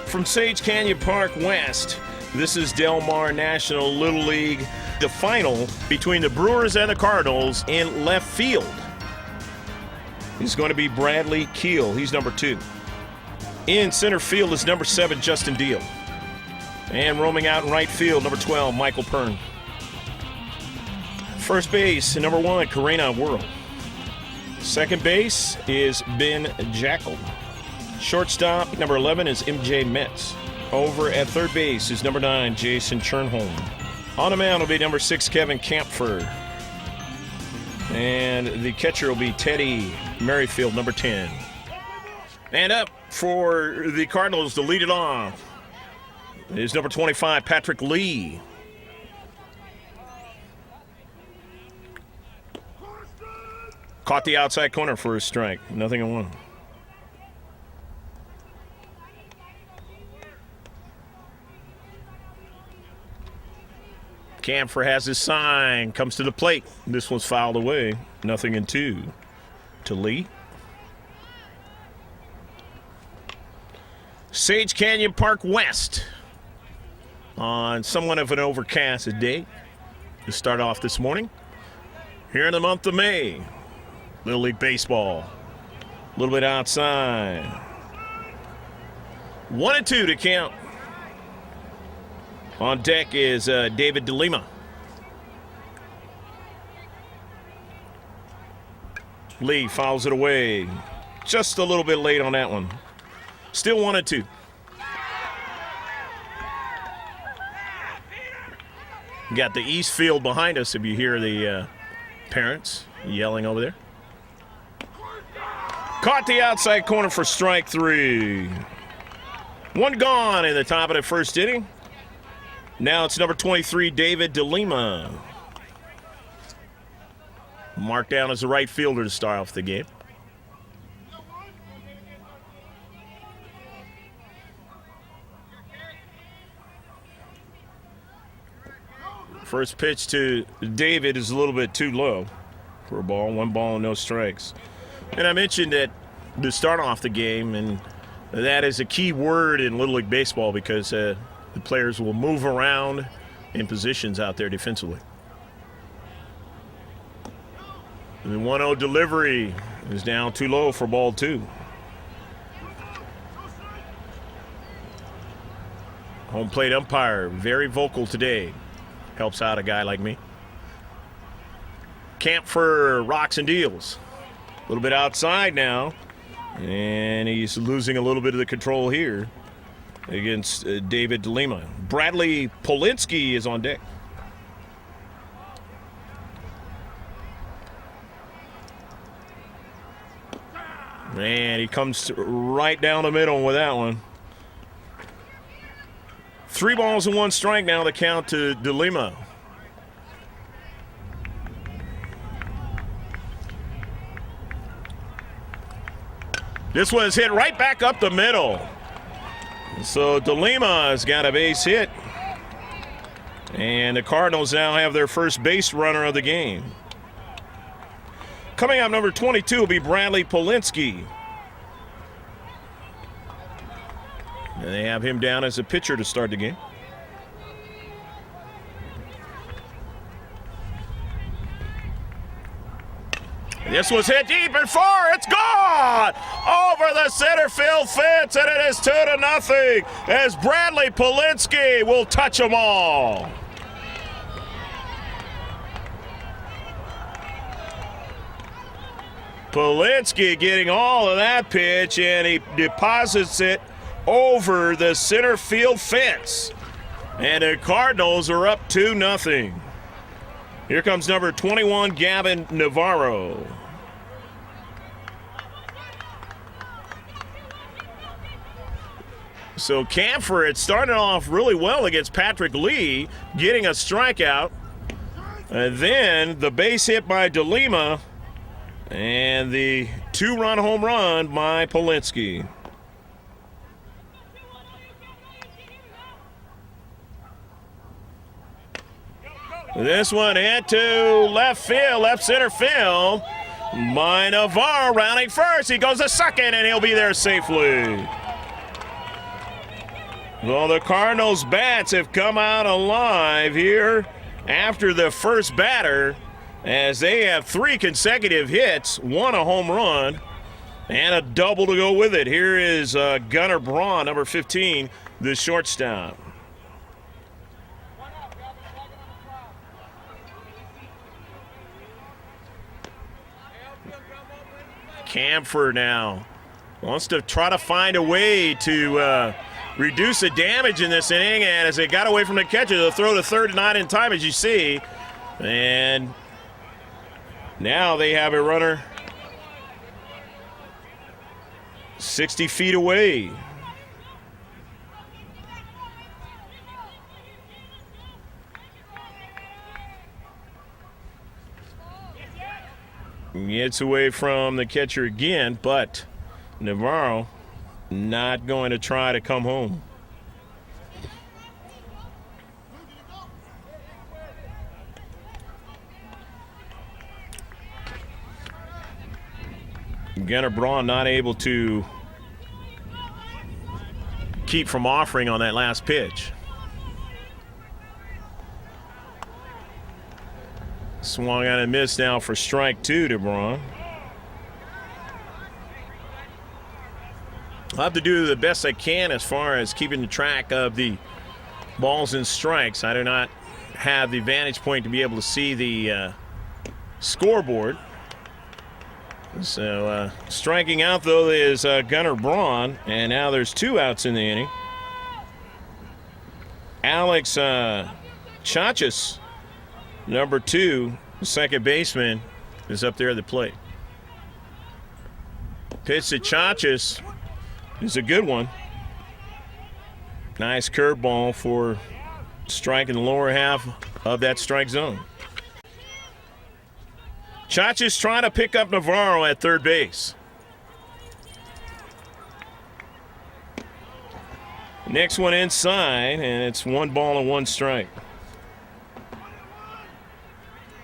from Sage Canyon Park West, this is Delmar National Little League, the final between the Brewers and the Cardinals in left field. Is going to be Bradley Keel. He's number 2. In center field is number 7, Justin Deal. And roaming out in right field, number 12, Michael Pern. First base, number 1, Karina Worrell. Second base is Ben Jackal. Shortstop, number 11, is MJ Metz. Over at third base is number 9, Jason Chernholm. On the mound will be number 6, Kevin Kampfer. And the catcher will be Teddy Merrifield, number 10. And up for the Cardinals to lead it off is number 25, Patrick Lee. Caught the outside corner for a strike. 0-1. Kampfer has his sign, comes to the plate. This one's fouled away. 0-2 to Lee. Sage Canyon Park West on somewhat of an overcast day to start off this morning. Here in the month of May, Little League Baseball. A little bit outside. 1-2 to count. On deck is David DeLima. Lee fouls it away. Just a little bit late on that one. Still 1-2. Got the east field behind us if you hear the parents yelling over there. Caught the outside corner for strike 3. One gone in the top of the first inning. Now it's number 23, David DeLima. Marked down as a right fielder to start off the game. First pitch to David is a little bit too low for a ball. 1 ball and no strikes. And I mentioned that to start off the game, and that is a key word in Little League Baseball because the players will move around in positions out there defensively. And the 1-0 delivery is down too low for ball 2. Home plate umpire, very vocal today. Helps out a guy like me. Kampfer rocks and deals. A little bit outside now. And he's losing a little bit of the control here against David DeLima. Bradley Polinsky is on deck. Man, he comes right down the middle with that one. 3 balls and 1 strike now to count to DeLima. This one is hit right back up the middle. So DeLima has got a base hit. And the Cardinals now have their first base runner of the game. Coming up, number 22 will be Bradley Polinsky. And they have him down as a pitcher to start the game. This was hit deep and far. It's gone over the center field fence, and it is 2-0 as Bradley Polinsky will touch them all. Polinsky getting all of that pitch, and he deposits it over the center field fence. And the Cardinals are up 2-0. Here comes number 21, Gavin Navarro. So Kampfer, it started off really well against Patrick Lee, getting a strikeout. And then the base hit by DeLima and the 2-run home run by Polinsky. This one hit to left field, left center field. By Navarro rounding first. He goes to second, and he'll be there safely. Well, the Cardinals' bats have come out alive here after the first batter, as they have 3 consecutive hits, 1 a home run, and a double to go with it. Here is Gunnar Braun, number 15, the shortstop. Camphor now wants to try to find a way to reduce the damage in this inning, and as they got away from the catcher, they'll throw to third, not in time, as you see. And now they have a runner 60 feet away. Gets away from the catcher again, but Navarro not going to try to come home. Gunnar Braun not able to keep from offering on that last pitch. Swung on and missed now for strike 2 to Braun. I'll have to do the best I can as far as keeping the track of the balls and strikes. I do not have the vantage point to be able to see the scoreboard. So striking out, though, is Gunnar Braun, and now there's 2 outs in the inning. Alex Chachis, number 2, second baseman, is up there at the plate. Pitch to Chachis is a good one. Nice curveball for striking the lower half of that strike zone. Chachis trying to pick up Navarro at third base. Next one inside, and it's 1 ball and 1 strike.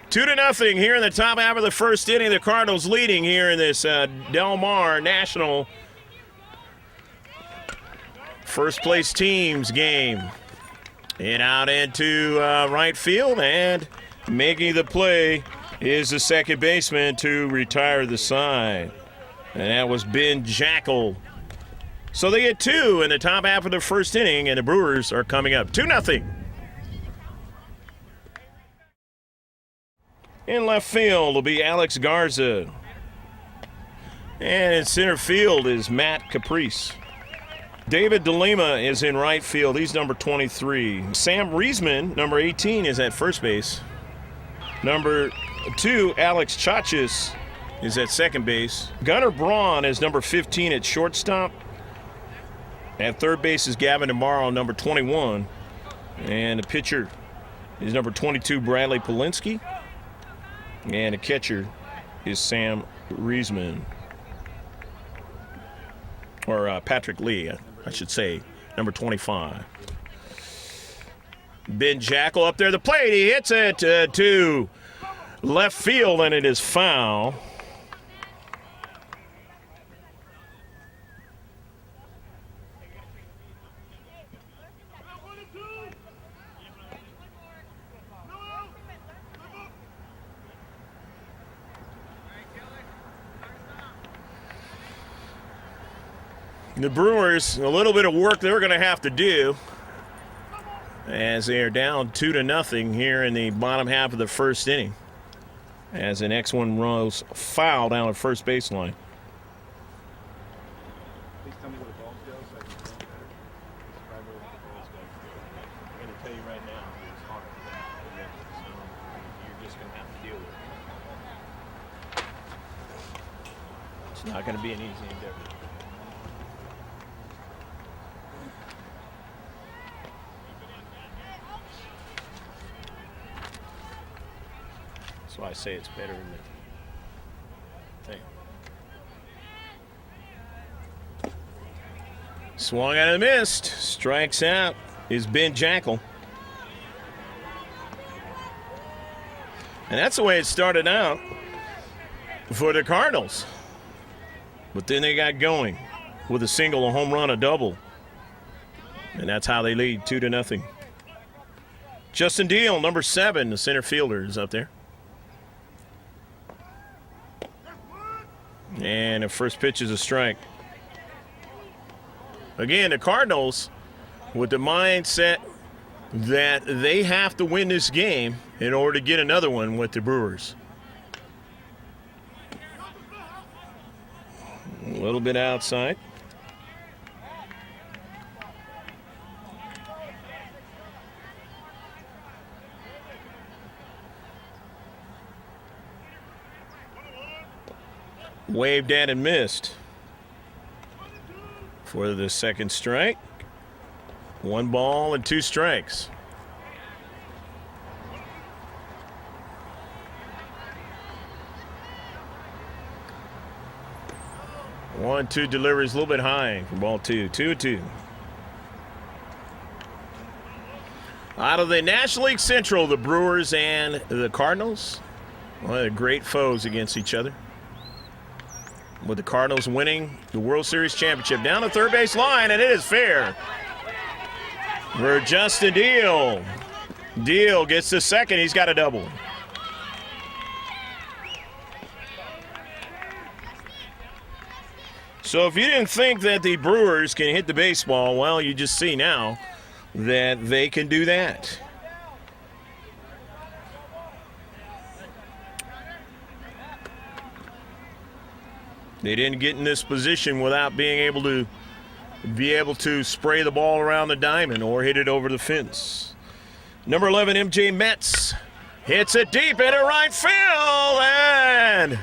2-0 here in the top half of the first inning. The Cardinals leading here in this Del Mar National first place teams game. And out into right field, and making the play is the second baseman to retire the side. And that was Ben Jackal. So they get 2 in the top half of the first inning, and the Brewers are coming up 2-0. In left field will be Alex Garza. And in center field is Matt Caprice. David DeLima is in right field. He's number 23. Sam Riesman, number 18, is at first base. Number 2, Alex Chachis, is at second base. Gunnar Braun is number 15 at shortstop. At third base is Gavin Navarro, number 21. And the pitcher is number 22, Bradley Polinsky. And the catcher is Sam Riesman. Or Patrick Lee, I should say, number 25. Ben Jackal up there at the plate. He hits it to left field, and it is foul. The Brewers, a little bit of work they're going to have to do as they are down 2-0 here in the bottom half of the first inning, as the next one rolls foul down at first baseline. Please tell me where the balls go so I can feel better. Describe where the balls go. I'm going to tell you right now, it's hard. So you're just going to have to deal with it. It's not going to be an easy endeavor. That's why I say it's better in the thing. Swung out and missed. Strikes out is Ben Jackal. And that's the way it started out for the Cardinals. But then they got going with a single, a home run, a double. And that's how they lead 2-0. Justin Deal, number 7, the center fielder, is up there. And the first pitch is a strike. Again, the Cardinals with the mindset that they have to win this game in order to get another one with the Brewers. A little bit outside. Waved at and missed for the second strike. 1 ball and 2 strikes. One, 2 deliveries a little bit high for ball 2. 2-2. Out of the National League Central, the Brewers and the Cardinals. One of the great foes against each other. With the Cardinals winning the World Series championship. Down the third base line, and it is fair for Justin Deal. Deal gets the second. He's got a double. So if you didn't think that the Brewers can hit the baseball, well, you just see now that they can do that. They didn't get in this position without being able to spray the ball around the diamond or hit it over the fence. Number 11, MJ Metz hits it deep into right field, and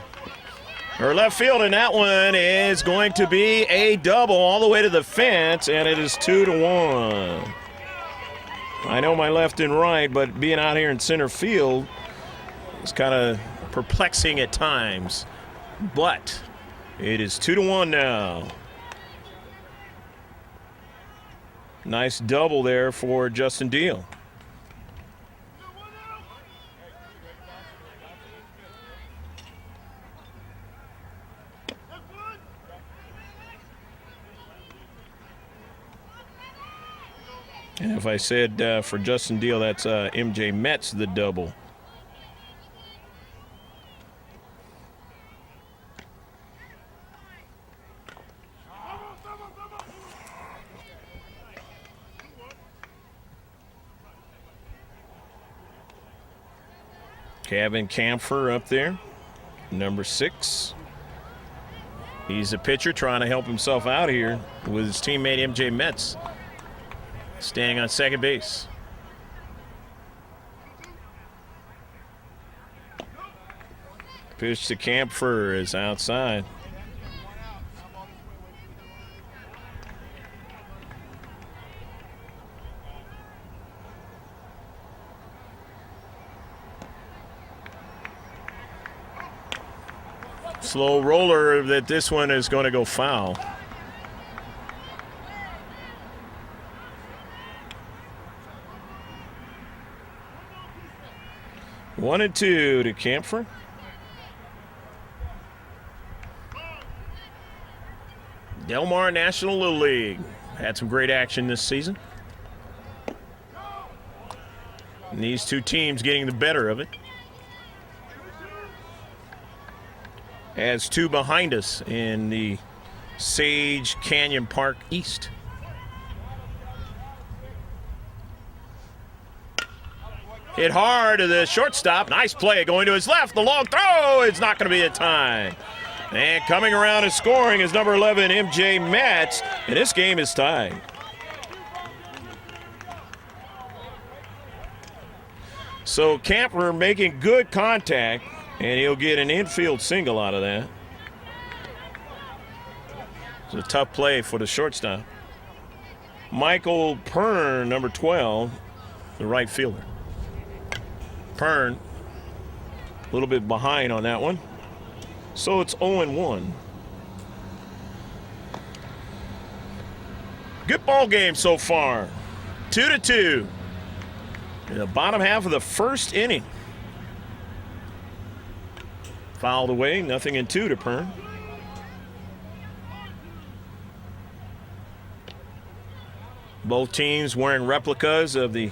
her left field, and that one is going to be a double all the way to the fence, and it is 2-1. I know my left and right, but being out here in center field is kind of perplexing at times. But it is 2-1 now. Nice double there for Justin Deal. And if I said for Justin Deal, that's MJ Metz, the double. Kevin Camphor up there, number 6. He's a pitcher trying to help himself out here with his teammate MJ Metz standing on second base. Pitch to Camphor is outside. Slow roller that this one is going to go foul. One and 2 to Camphor. Delmar National Little League had some great action this season. And these two teams getting the better of it. As 2 behind us in the Sage Canyon Park East. Hit hard to the shortstop. Nice play going to his left. The long throw is not going to be in time. And coming around and scoring is number 11, MJ Metz. And this game is tied. So Camphor making good contact, and he'll get an infield single out of that. It's a tough play for the shortstop. Michael Pern, number 12, the right fielder. Pern, a little bit behind on that one. So it's 0-1. Good ball game so far. 2-2. In the bottom half of the first inning. Fouled away, 0-2 to Pern. Both teams wearing replicas of the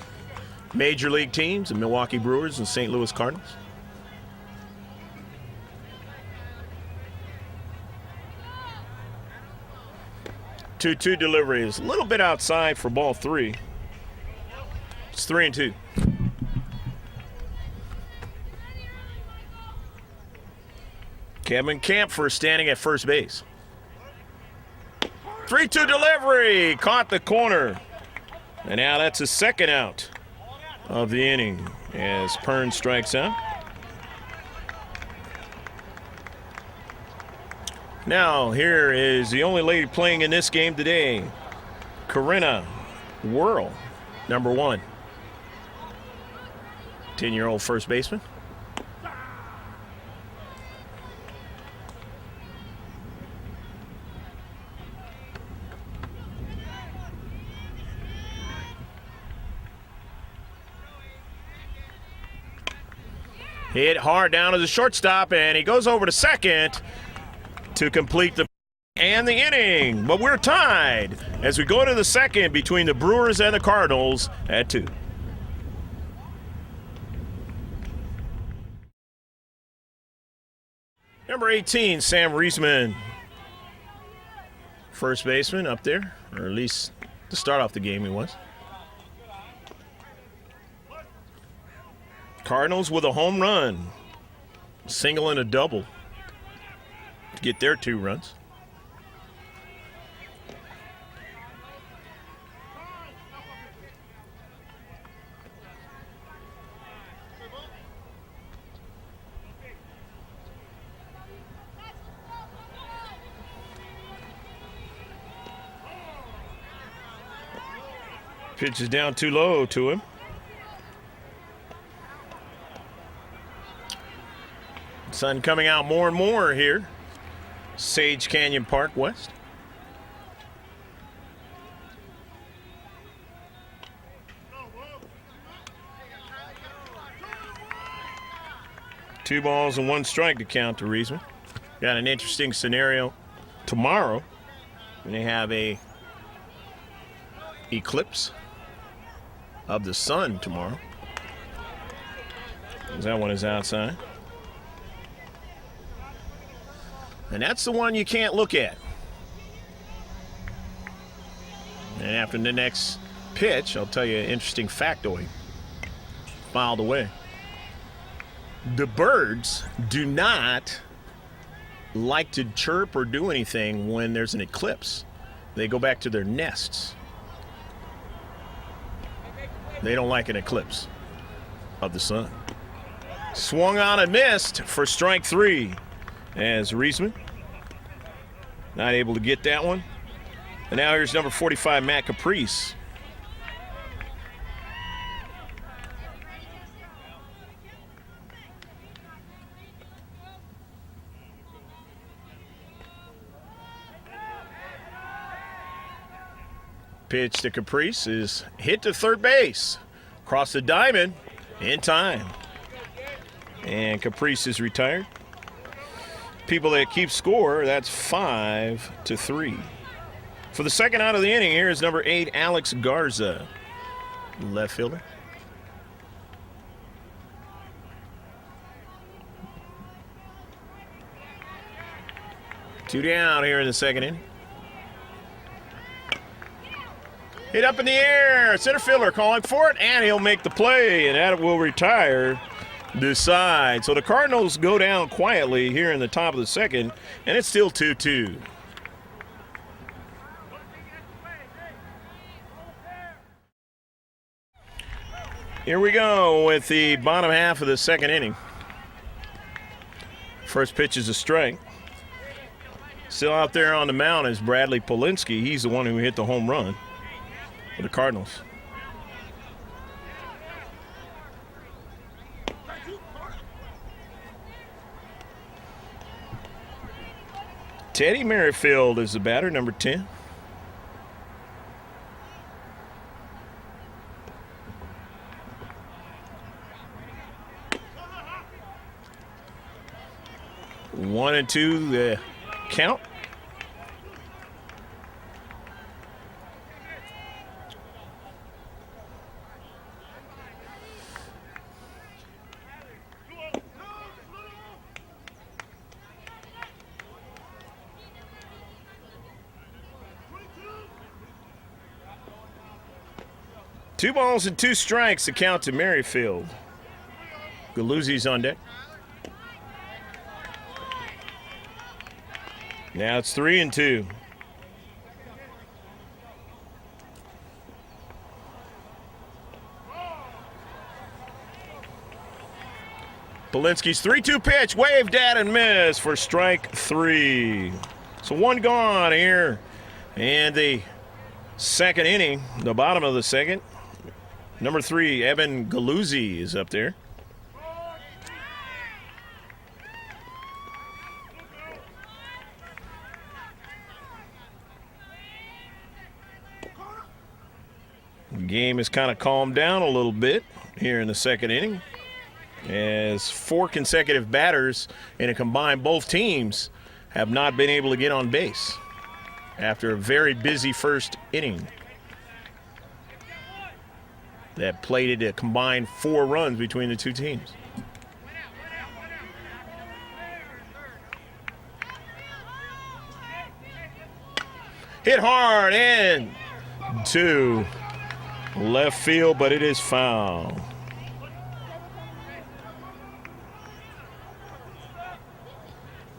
major league teams, the Milwaukee Brewers and St. Louis Cardinals. Two delivery is a little bit outside for ball 3. It's 3-2. Kevin Kampfer standing at first base. 3-2 delivery, caught the corner. And now that's his second out of the inning as Pern strikes out. Now here is the only lady playing in this game today, Corinna Whirl, number 1. 10-year-old first baseman. Hit hard down to the shortstop, and he goes over to second to complete the inning. But we're tied as we go to the second between the Brewers and the Cardinals at 2. Number 18, Sam Riesman, first baseman up there, or at least to start off the game he was. Cardinals with a home run, single and a double to get their 2 runs. Pitch is down too low to him. Sun coming out more and more here. Sage Canyon Park West. Two balls and 1 strike to count to Riesman. Got an interesting scenario tomorrow when they have a eclipse of the sun tomorrow. That one is outside. And that's the one you can't look at. And after the next pitch, I'll tell you an interesting factoid filed away. The birds do not like to chirp or do anything when there's an eclipse. They go back to their nests. They don't like an eclipse of the sun. Swung on and missed for strike 3 as Riesman not able to get that one. And now here's number 45, Matt Caprice. Pitch to Caprice is hit to third base. Across the diamond in time. And Caprice is retired. People that keep score, that's 5-3. For the second out of the inning, here is number 8, Alex Garza, left fielder. Two down here in the second inning. Hit up in the air, center fielder calling for it, and he'll make the play, and that will retire this side. So the Cardinals go down quietly here in the top of the second, and it's still 2-2. Here we go with the bottom half of the second inning. First pitch is a strike. Still out there on the mound is Bradley Polinsky. He's the one who hit the home run for the Cardinals. Teddy Merrifield is the batter, number 10. One and two, the count. 2 balls and 2 strikes, the count to Merrifield. Galuzzi's on deck. Now it's 3-2. Polinsky's 3-2 pitch, waved at and missed for strike 3. So 1 gone here. And the second inning, the bottom of the second. Number 3, Evan Galuzzi is up there. The game has kind of calmed down a little bit here in the second inning, as 4 consecutive batters in a combined both teams have not been able to get on base after a very busy first inning that plated a combined 4 runs between the 2 teams. Hit hard and to left field, but it is foul.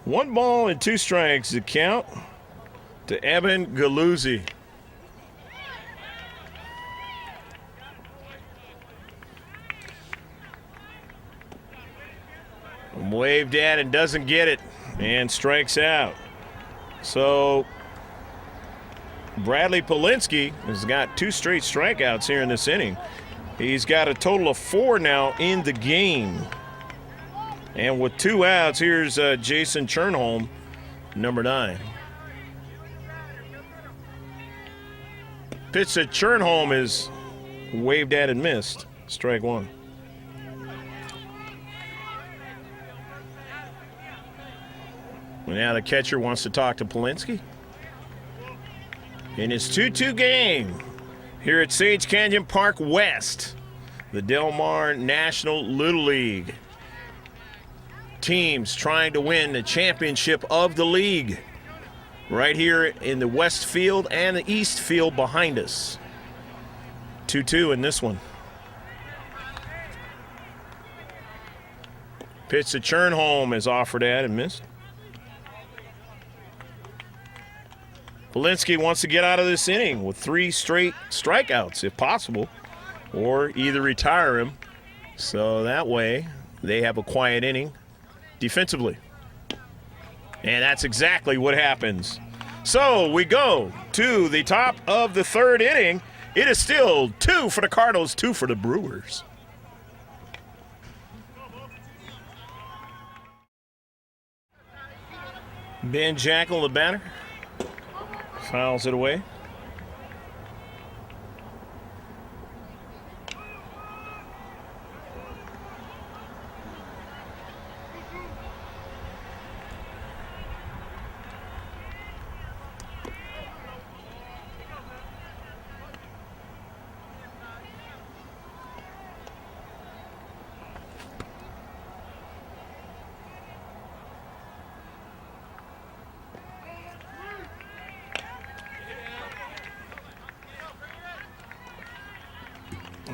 One ball and 2 strikes the count to Evan Galuzzi. Waved at and doesn't get it and strikes out. So Bradley Polinsky has got 2 straight strikeouts here in this inning. He's got a total of 4 now in the game. And with 2 outs, here's Jason Chernholm, number 9. Pitch to Chernholm is waved at and missed. Strike 1. And now the catcher wants to talk to Polinsky. In his 2-2 game here at Sage Canyon Park West, the Del Mar National Little League. Teams trying to win the championship of the league right here in the west field and the east field behind us. 2-2 in this one. Pitch to Chernholm is offered at and missed. Polinsky wants to get out of this inning with 3 straight strikeouts if possible, or either retire him so that way they have a quiet inning defensively. And that's exactly what happens. So we go to the top of the 3rd inning. It is still 2 for the Cardinals, 2 for the Brewers. Ben Jackal, the batter, fouls it away.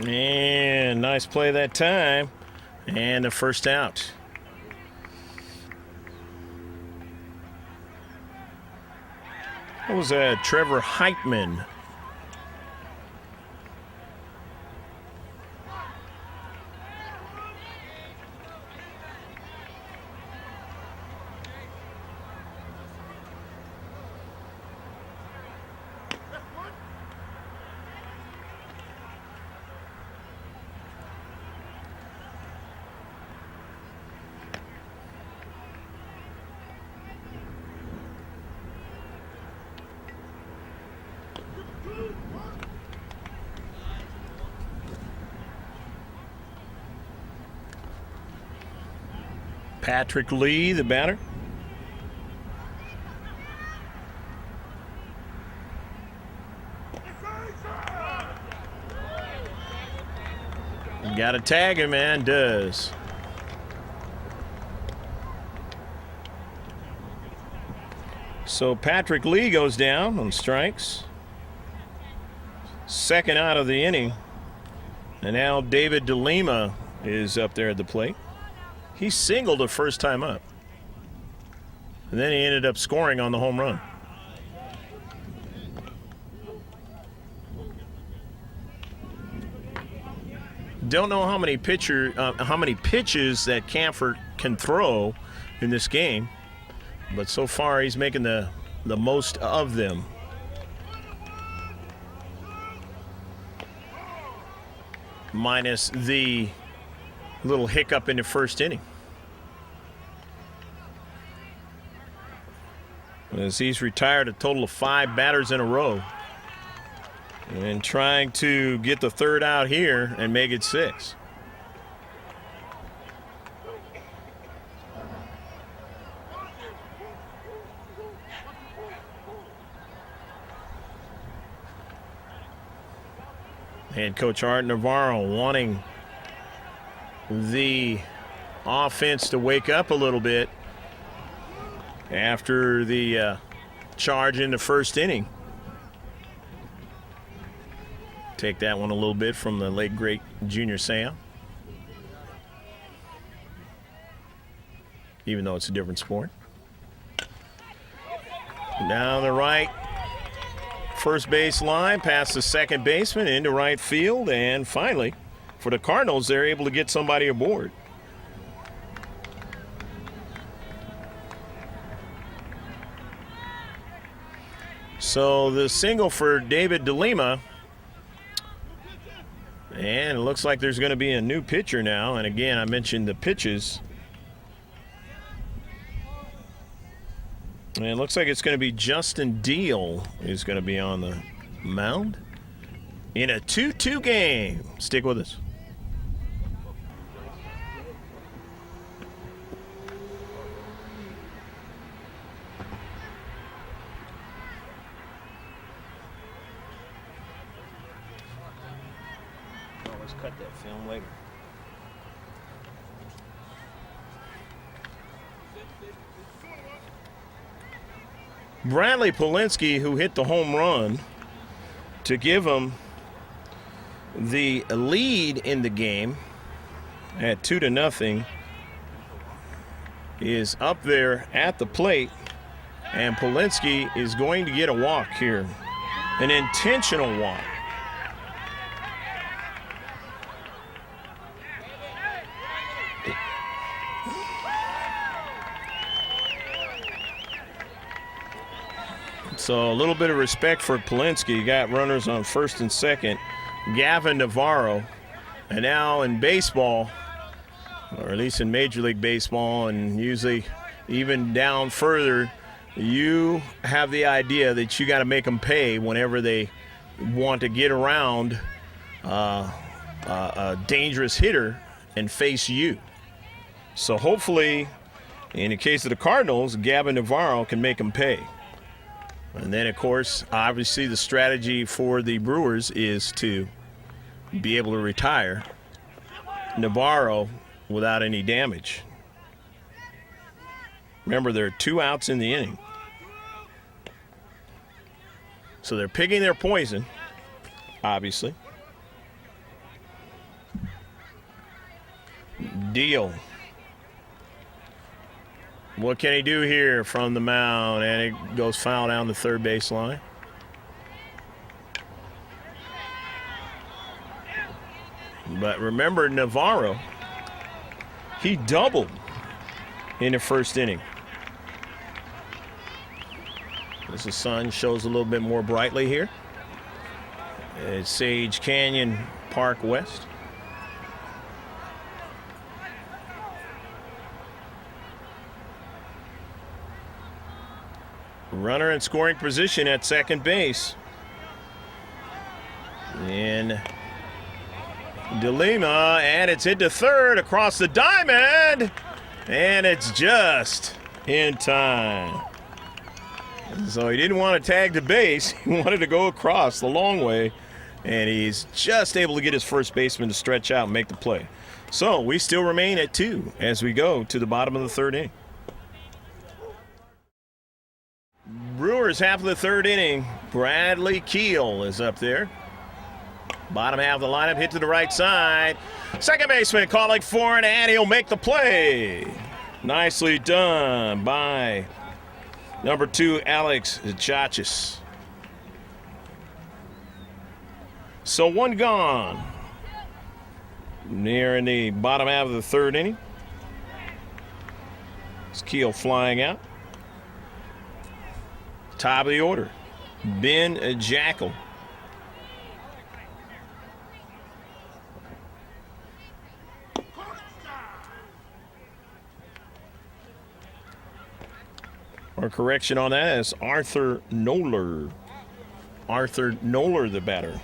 And nice play that time. And the first out. That was Trevor Heitman. Patrick Lee, the batter. Got to tag him, man. Does. So Patrick Lee goes down on strikes. Second out of the inning And now Dmll is up there at the plate. He singled the first time up. And then he ended up scoring on the home run. Don't know how many pitches that Camphor can throw in this game, but so far he's making the most of them. Minus the little hiccup in the first inning. As he's retired a total of 5 batters in a row. And trying to get the third out here and make it 6. Head coach Art Navarro wanting the offense to wake up a little bit after the charge in the first inning. Take that one a little bit from the late, great Junior Seau. Even though it's a different sport. Down the right first base line, past the second baseman, into right field, and finally, for the Cardinals, they're able to get somebody aboard. So the single for Dmll. And it looks like there's going to be a new pitcher now. And again, I mentioned the pitches. And it looks like it's going to be Justin Dmll who's going to be on the mound in a 2-2 game. Stick with us. Cut that film later. Bradley Polinsky, who hit the home run to give him the lead in the game at 2-0, is up there at the plate, and Polinsky is going to get a walk here, an intentional walk. So a little bit of respect for Polinsky. Got runners on first and second. Gavin Navarro. And now in baseball, or at least in Major League Baseball, and usually even down further, you have the idea that you got to make them pay whenever they want to get around a dangerous hitter and face you. So hopefully, in the case of the Cardinals, Gavin Navarro can make them pay. And then, of course, obviously the strategy for the Brewers is to be able to retire Navarro without any damage. Remember, there are 2 outs in the inning. So they're picking their poison, obviously. Deal. What can he do here from the mound? And it goes foul down the third base line. But remember, Navarro, he doubled in the first inning. As the sun shows a little bit more brightly here at Sage Canyon Park West. Runner in scoring position at second base. And Dmll, and it's into third across the diamond, and it's just in time. So he didn't want to tag the base. He wanted to go across the long way, and he's just able to get his first baseman to stretch out and make the play. So we still remain at 2 as we go to the bottom of the third inning. Brewers half of the third inning. Bradley Keel is up there. Bottom half of the lineup, hit to the right side. Second baseman calling for it, and he'll make the play. Nicely done by number 2, Alex Chachis. So one gone. Near in the bottom half of the third inning. Keel flying out. Top of the order, Ben Jackal. Our correction on that is Arthur Noller. Arthur Noller, the batter.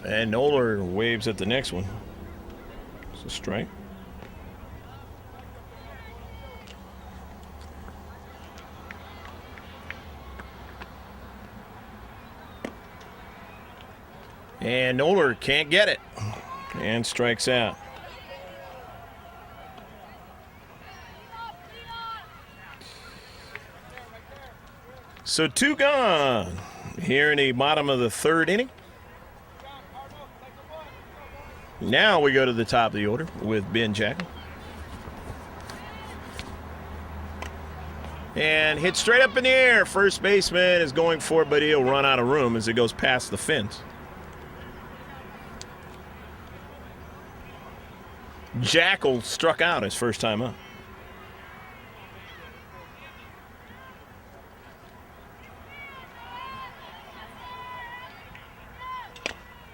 And Noller waves at the next one. It's a strike. And Noller can't get it and strikes out. So 2 gone here in the bottom of the third inning. Now we go to the top of the order with Ben Jackal. And hit straight up in the air. First baseman is going for it, but he'll run out of room as it goes past the fence. Jackal struck out his first time up.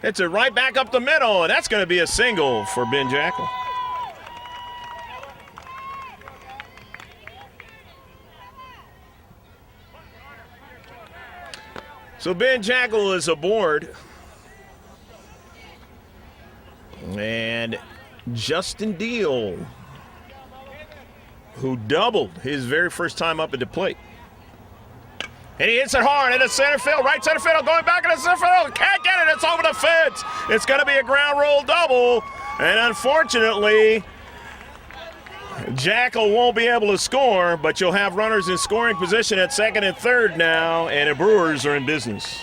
It's it right back up the middle, and that's going to be a single for Ben Jackal. So Ben Jackal is aboard. And Justin Deal, who doubled his very first time up at the plate. And he hits it hard into center field, right center field, going back into center field. Can't get it, it's over the fence. It's going to be a ground roll double. And unfortunately, Jackal won't be able to score, but you'll have runners in scoring position at second and third now, and the Brewers are in business.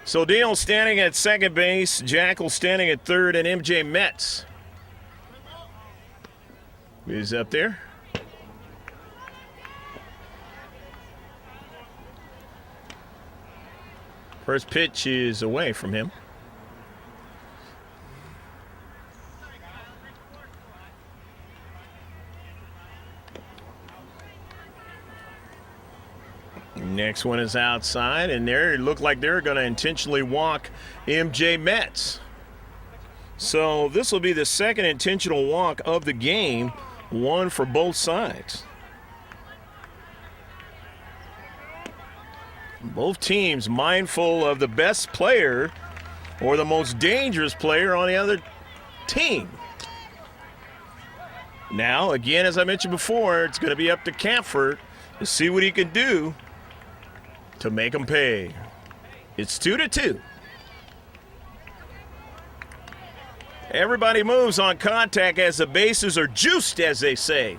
So Deal standing at second base, Jackal standing at third, and MJ Metz is up there. First pitch is away from him. Next one is outside, and there it looked like they're going to intentionally walk MJ Metz. So this will be the second intentional walk of the game, one for both sides. Both teams mindful of the best player or the most dangerous player on the other team. Now, again, as I mentioned before, it's going to be up to Camphor to see what he can do to make them pay. It's 2-2. Everybody moves on contact as the bases are juiced, as they say.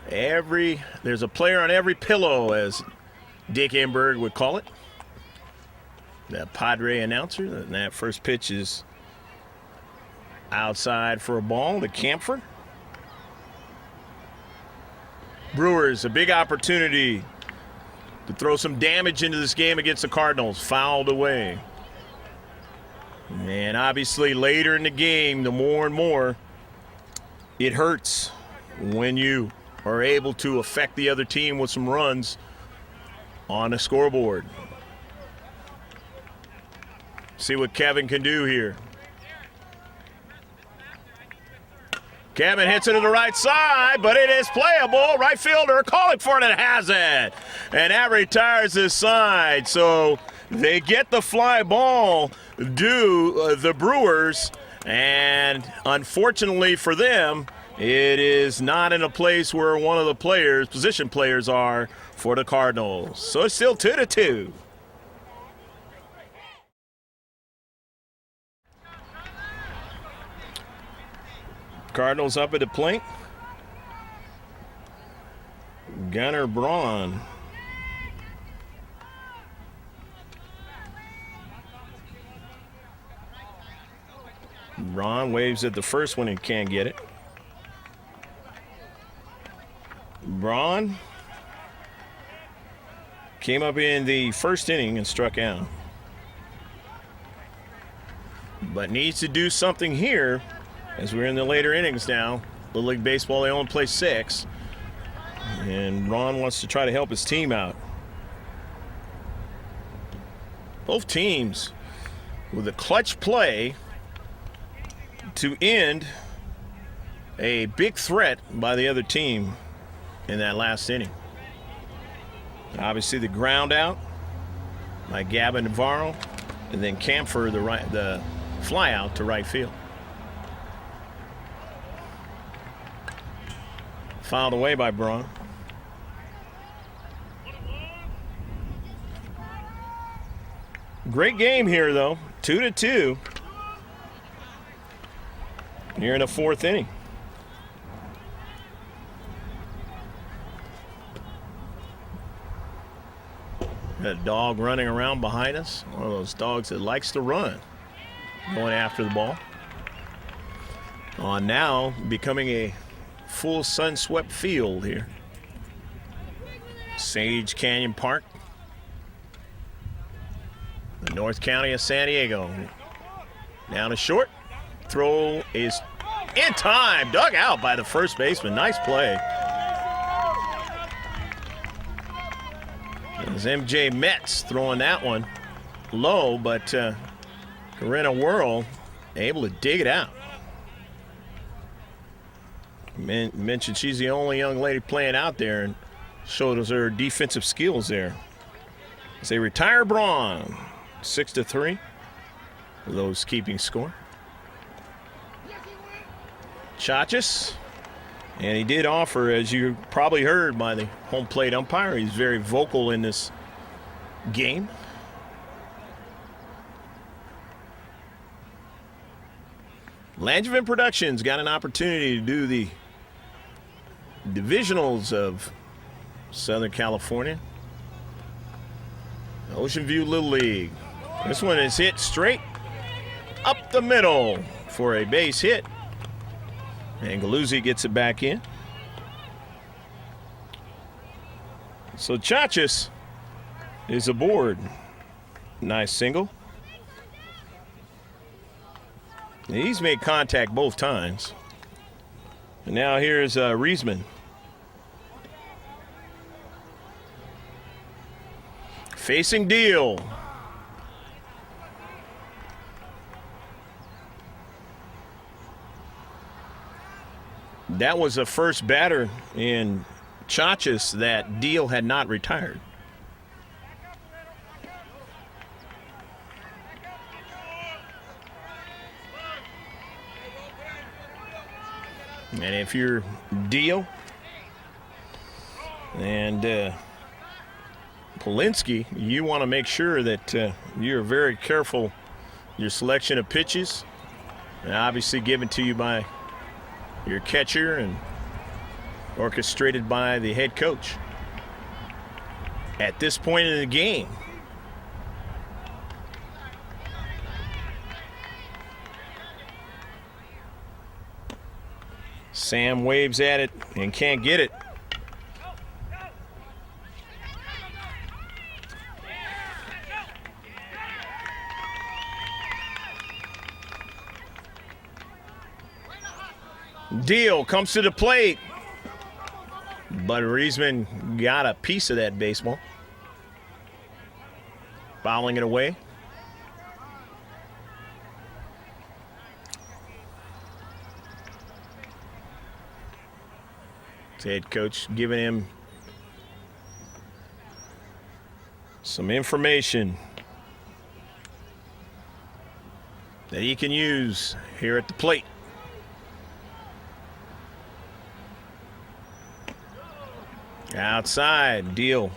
There's a player on every pillow, as Dick Enberg would call it. That Padre announcer. And that first pitch is outside for a ball to Camphor. Brewers, a big opportunity to throw some damage into this game against the Cardinals. Fouled away. And obviously later in the game, the more and more it hurts when you are able to affect the other team with some runs on the scoreboard. See what Kevin can do here. Kevin hits it to the right side, but it is playable. Right fielder calling for it and has it. And that retires his side. So they get the fly ball due the Brewers. And unfortunately for them, it is not in a place where one of the players, position players, are for the Cardinals. So it's still 2-2. Cardinals up at the plate. Gunnar Braun. Braun waves at the first one and can't get it. Braun came up in the first inning and struck out, but needs to do something here as we're in the later innings now. Little League Baseball, they only play 6, and Ron wants to try to help his team out. Both teams with a clutch play to end a big threat by the other team in that last inning. Obviously the ground out by Gavin Navarro, and then Camphor the fly out to right field. Fouled away by Braun. Great game here though, 2-2. Here in the 4th inning. Got a dog running around behind us. One of those dogs that likes to run. Going after the ball. On now becoming a full sun-swept field here. Sage Canyon Park. The North County of San Diego. Down to short. Throw is in time. Dug out by the first baseman. Nice play. As MJ Metz throwing that one low, but Corinna Whirl able to dig it out. Mentioned she's the only young lady playing out there and showed us her defensive skills there. As they retire Braun, 6-3 for those keeping score. Chachis, and he did offer, as you probably heard by the home plate umpire, he's very vocal in this game. Langevin Productions got an opportunity to do the divisionals of Southern California. Ocean View Little League. This one is hit straight up the middle for a base hit. And Galuzzi gets it back in. So Chachis is aboard. Nice single. He's made contact both times. And now here's Riesman. Facing Deal. That was the first batter in Chachis that Deal had not retired. And if you're Deal and Polinsky, you want to make sure that you're very careful your selection of pitches, and obviously given to you by your catcher and orchestrated by the head coach. At this point in the game, Sam waves at it and can't get it. Deal comes to the plate, but Riesman got a piece of that baseball. Fouling it away. Head coach giving him some information that he can use here at the plate. Outside, Deal.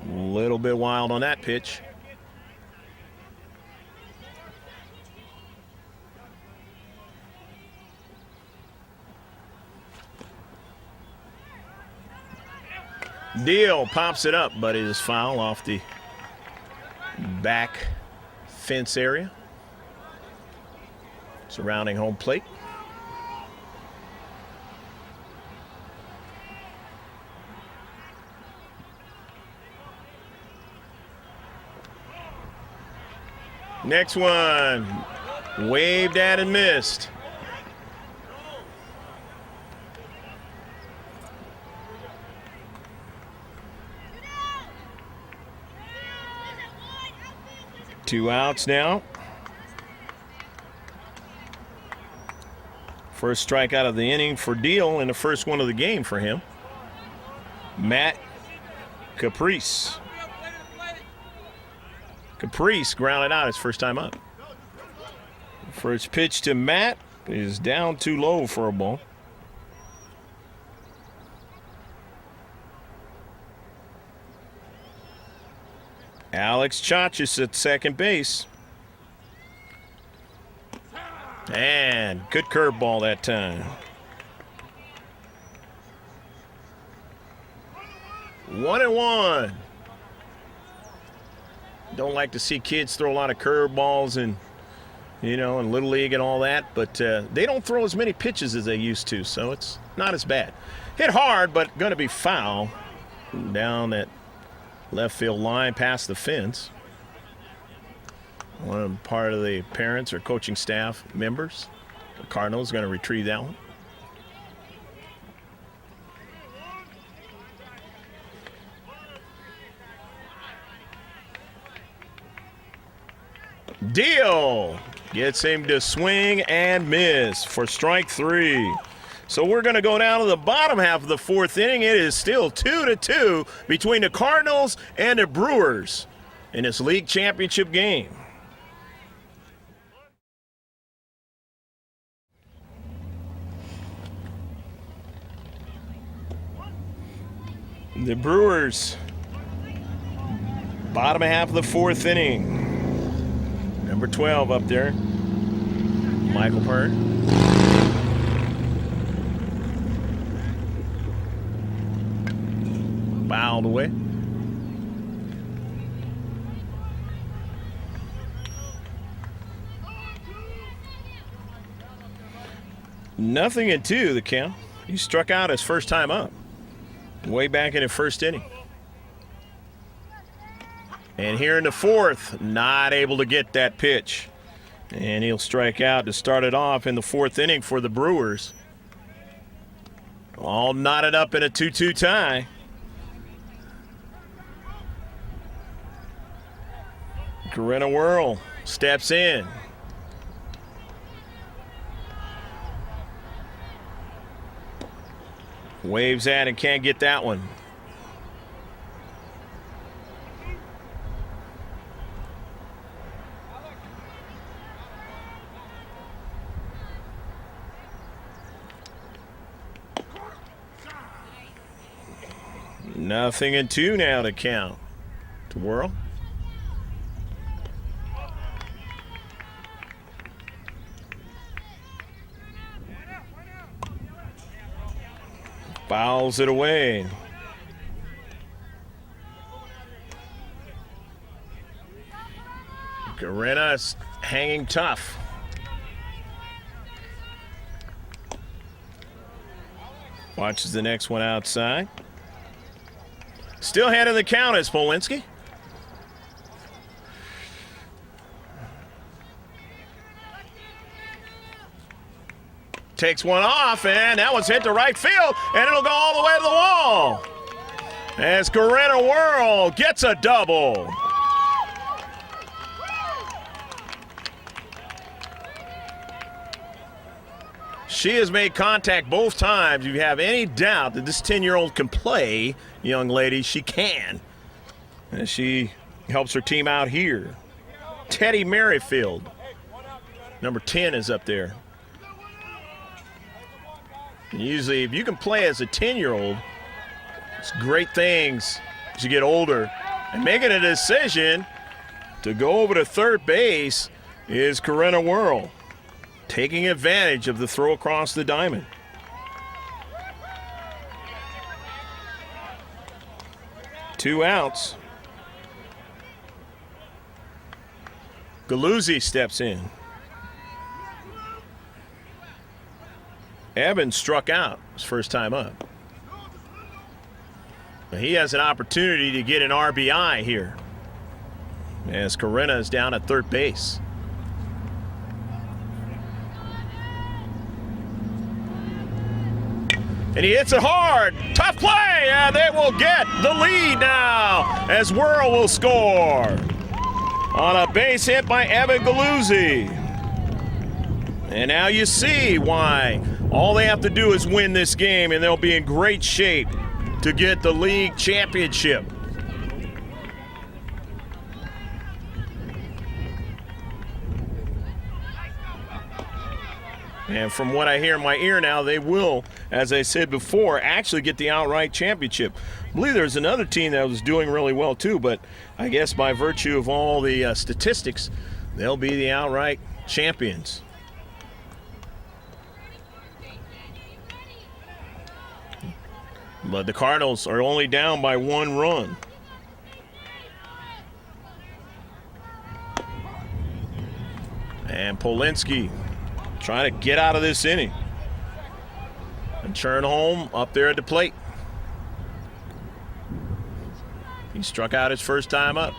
A little bit wild on that pitch. Deal pops it up, but it is foul off the back fence area surrounding home plate. Next one, waved at and missed. Two outs now. First strikeout of the inning for Deal, and the first one of the game for him. Matt Caprice. Caprice grounded out his first time up. First pitch to Matt is down too low for a ball. Alex Chachis at second base. And good curveball that time. 1-1. Don't like to see kids throw a lot of curveballs and, in Little League and all that, but they don't throw as many pitches as they used to, so it's not as bad. Hit hard, but going to be foul down that left field line past the fence. Part of the parents or coaching staff members. The Cardinals going to retrieve that one. Deal gets him to swing and miss for strike three. So we're going to go down to the bottom half of the fourth inning. It is still 2-2 between the Cardinals and the Brewers in this league championship game. The Brewers, bottom half of the fourth inning. Number 12 up there, Michael Pert. Fouled away. Nothing in two, the count. He struck out his first time up, way back in the first inning. And here in the fourth, not able to get that pitch. And he'll strike out to start it off in the fourth inning for the Brewers. All knotted up in a 2-2 tie. Corinna Whirl steps in. Waves at and can't get that one. Nothing in two now to count. To Whirl. Fouls it away. Corinna's hanging tough. Watches the next one outside. Still ahead of the count is Polinski. Takes one off, and that one's hit to right field, and it'll go all the way to the wall. As Corinna Whirl gets a double. She has made contact both times. If you have any doubt that this 10-year-old can play, young lady, she can. And she helps her team out here. Teddy Merrifield, number 10, is up there. And usually, if you can play as a 10-year-old, it's great things as you get older. And making a decision to go over to third base is Corinna Whirl, taking advantage of the throw across the diamond. 2 outs. Galuzzi steps in. Evans struck out his first time up. He has an opportunity to get an RBI here, as Corina is down at third base. And he hits it hard. Tough play, and they will get the lead now as Whirl will score on a base hit by Evan Galuzzi. And now you see why all they have to do is win this game, and they'll be in great shape to get the league championship. And from what I hear in my ear now, they will, as I said before, actually get the outright championship. I believe there's another team that was doing really well too, but I guess by virtue of all the statistics, they'll be the outright champions. But the Cardinals are only down by 1 run. And Polinsky trying to get out of this inning. And Chernholm up there at the plate. He struck out his first time up.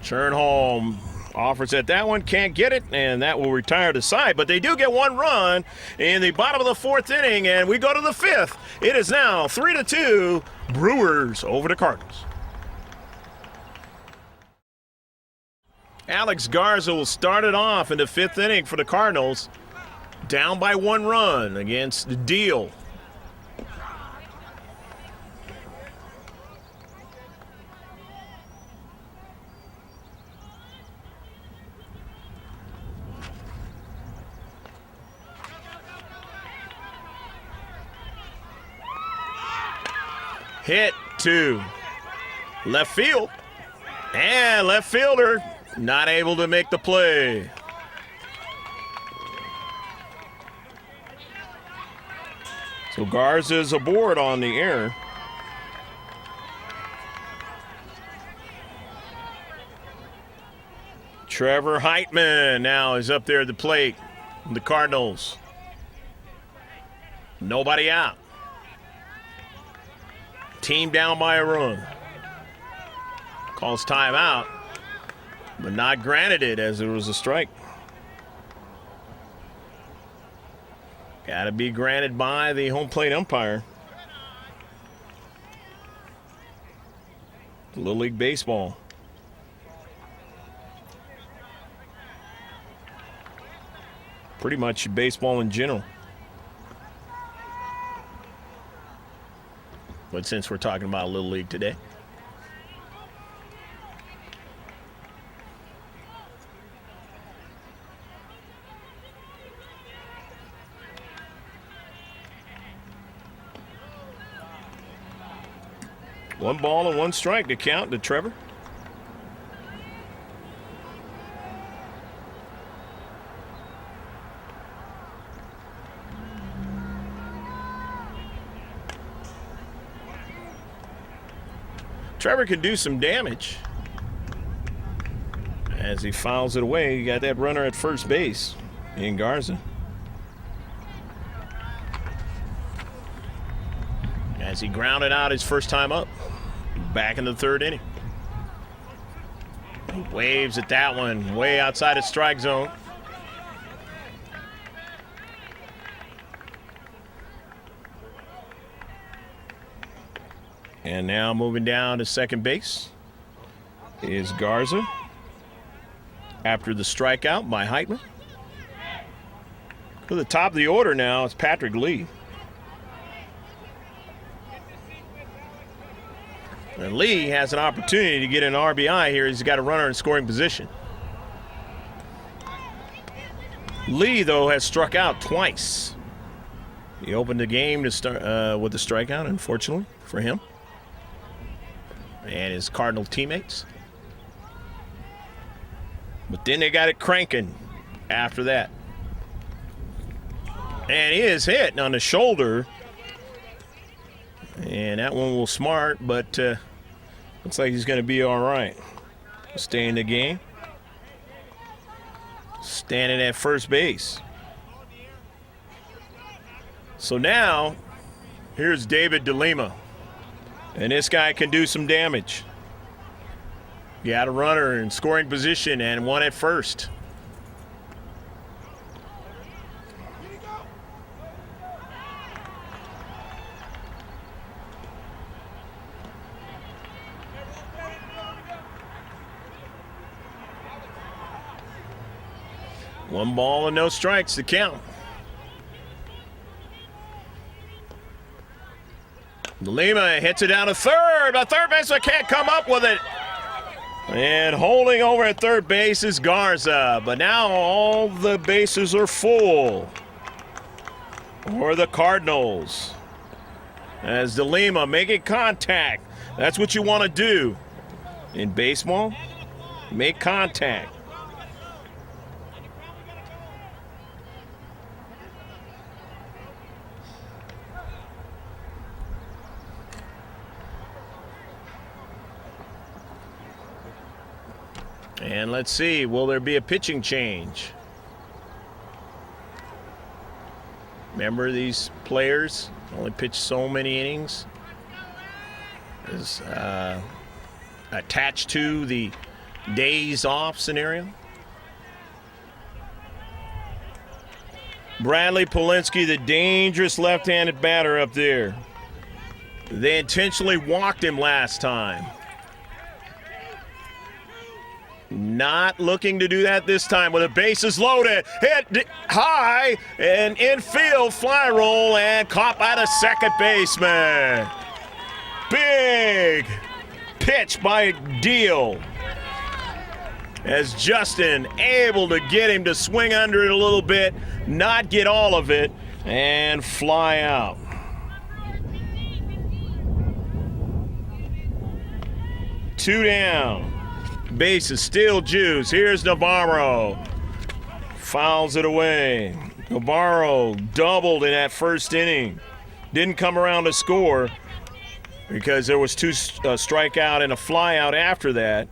Chernholm offers at that one, can't get it, and that will retire the side. But they do get 1 run in the bottom of the 4th inning, and we go to the 5th. It is now 3-2, Brewers over the Cardinals. Alex Garza will start it off in the 5th inning for the Cardinals, down by 1 run against Dmll. Hit to left field, and left fielder not able to make the play. So Garza is aboard on the air. Trevor Heitman now is up there at the plate. The Cardinals. Nobody out. Team down by a run. Calls timeout, but not granted it as it was a strike. Got to be granted by the home plate umpire. Little League Baseball. Pretty much baseball in general. But since we're talking about Little League today. One ball and 1 strike to count to Trevor. Trevor can do some damage as he fouls it away. You got that runner at first base in Garza. As he grounded out his first time up, back in the 3rd inning. He waves at that one, way outside his strike zone. And now moving down to second base is Garza after the strikeout by Heitman. To the top of the order now is Patrick Lee. And Lee has an opportunity to get an RBI here. He's got a runner in scoring position. Lee, though, has struck out twice. He opened the game to start with a strikeout, unfortunately, for him and his Cardinal teammates. But then they got it cranking after that. And he is hit on the shoulder And that one will smart, but looks like he's going to be all right. Stay in the game. Standing at first base. So now, here's Dmll. And this guy can do some damage. Got a runner in scoring position and one at first. One ball and no strikes to count. Lima hits it down to third, but third baseman can't come up with it. And holding over at third base is Garza, but now all the bases are full for the Cardinals. As Lima making contact. That's what you want to do in baseball. Make contact. And let's see, will there be a pitching change? Remember, these players only pitch so many innings. Is attached to the days off scenario. Bradley Polinsky, the dangerous left-handed batter up there. They intentionally walked him last time. Not looking to do that this time with the bases loaded. Hit high and infield fly roll and caught by the second baseman. Big pitch by Deal. As Justin able to get him to swing under it a little bit, not get all of it, and fly out. Two down. Bases still juice. Here's Navarro. Fouls it away. Navarro doubled in that first inning. Didn't come around to score because there was two strikeout and a fly out after that.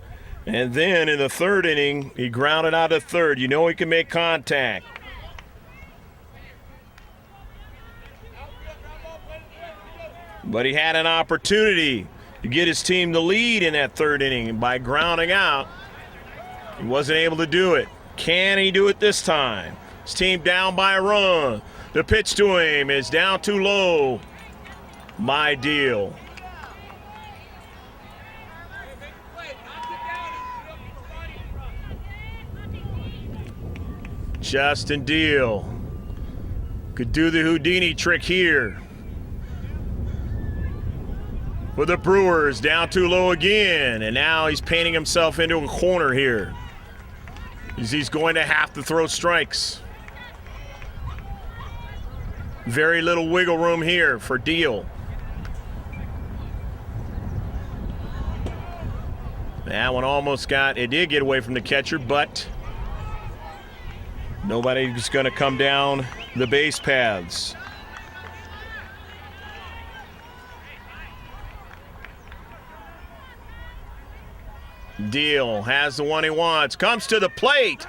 And then in the third inning, he grounded out to third. You know he can make contact. But he had an opportunity to get his team the lead in that third inning, and by grounding out, he wasn't able to do it. Can he do it this time? His team down by a run. The pitch to him is down too low by Deal. Justin Deal could do the Houdini trick here. With the Brewers down too low again, and now he's painting himself into a corner here. He's going to have to throw strikes. Very little wiggle room here for Deal. That one almost it did get away from the catcher, but nobody's going to come down the base paths. Deal has the one he wants, comes to the plate,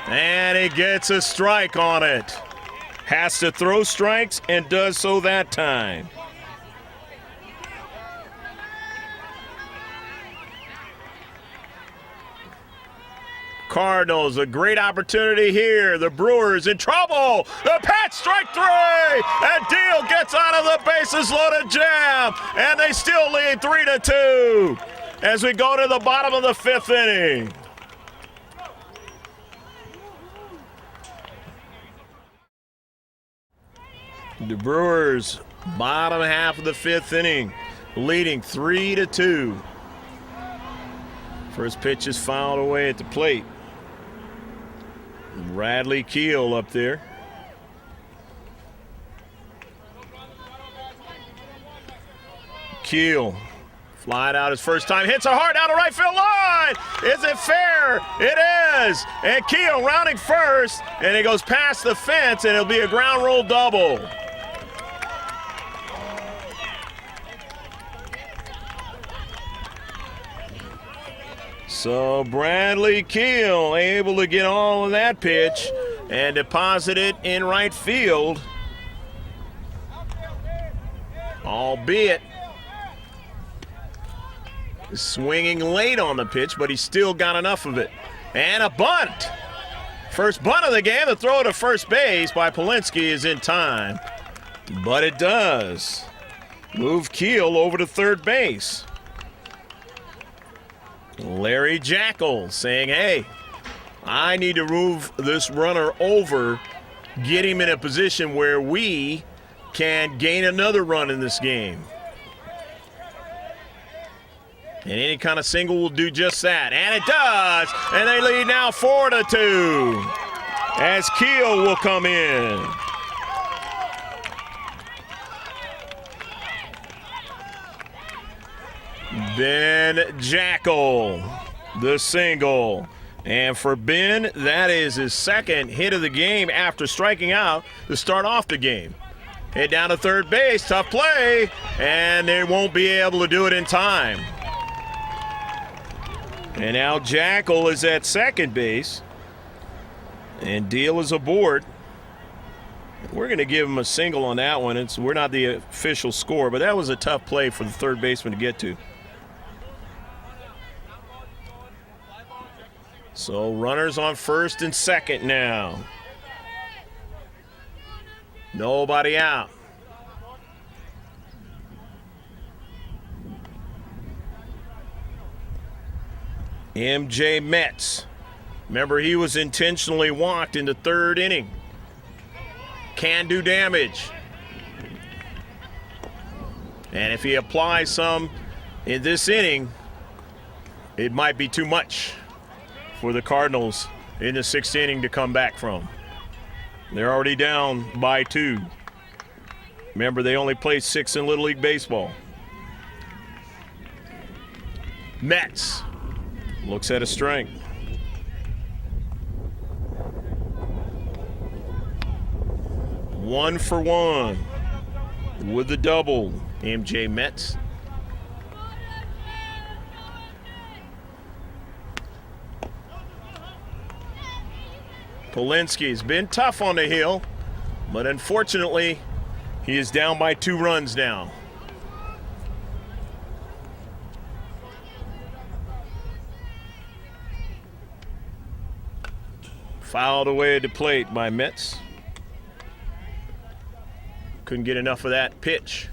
and he gets a strike on it. Has to throw strikes and does so that time. Cardinals, a great opportunity here. The Brewers in trouble. The patch, strike three, and Deal gets out of the bases loaded jam, and they still lead 3-2. As we go to the bottom of the fifth inning. The Brewers, bottom half of the fifth inning, leading 3-2. First pitch is fouled away at the plate. Bradley Keel up there. Keel. Flying out his first time, hits a hard down the right field line. Is it fair? It is. And Keel rounding first, and it goes past the fence, and it'll be a ground roll double. So Bradley Keel able to get all of that pitch and deposit it in right field. Albeit swinging late on the pitch, but he still got enough of it. And a bunt. First bunt of the game. The throw to first base by Polinsky is in time. But it does move Keel over to third base. Larry Jackal saying, hey, I need to move this runner over, get him in a position where we can gain another run in this game. And any kind of single will do just that. And it does. And they lead now 4-2 as Keel will come in. Ben Jackal, the single. And for Ben, that is his second hit of the game after striking out to start off the game. Hit down to third base, tough play, and they won't be able to do it in time. And now Jackal is at second base, and Deal is aboard. We're going to give him a single on that one. We're not the official score, but that was a tough play for the third baseman to get to. So runners on first and second now. Nobody out. MJ Metz. Remember, he was intentionally walked in the third inning. Can do damage. And if he applies some in this inning, it might be too much for the Cardinals in the sixth inning to come back from. They're already down by 2. Remember, they only play 6 in Little League Baseball. Metz looks at a strike. One for one with the double, MJ Metz. Polinsky's been tough on the hill, but unfortunately, he is down by 2 runs now. Fouled away at the plate by Metz. Couldn't get enough of that pitch.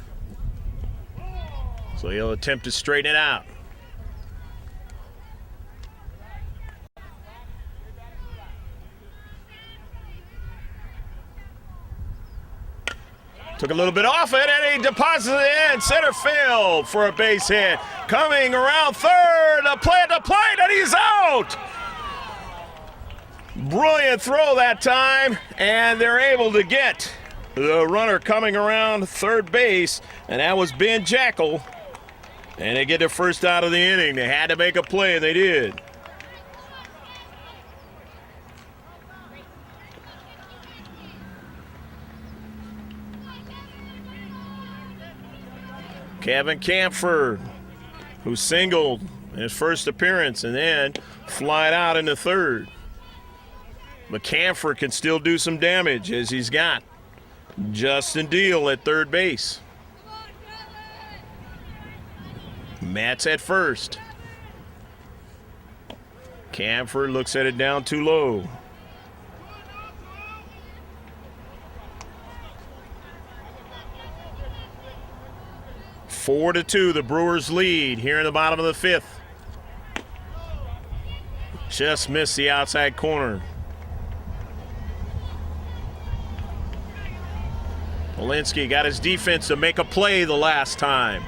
So he'll attempt to straighten it out. Took a little bit off it, and he deposits it in center field for a base hit. Coming around third, a play at the plate, and he's out! Brilliant throw that time, and they're able to get the runner coming around third base, and that was Ben Jackal. And they get their first out of the inning. They had to make a play, and they did. Kevin Camphor, who singled in his first appearance and then flied out in the third. But Camphor can still do some damage as he's got Justin Deal at third base. Matt's at first. Camphor looks at it down too low. Four to 2, the Brewers lead here in the bottom of the 5th. Just missed the outside corner. Polinsky got his defense to make a play the last time.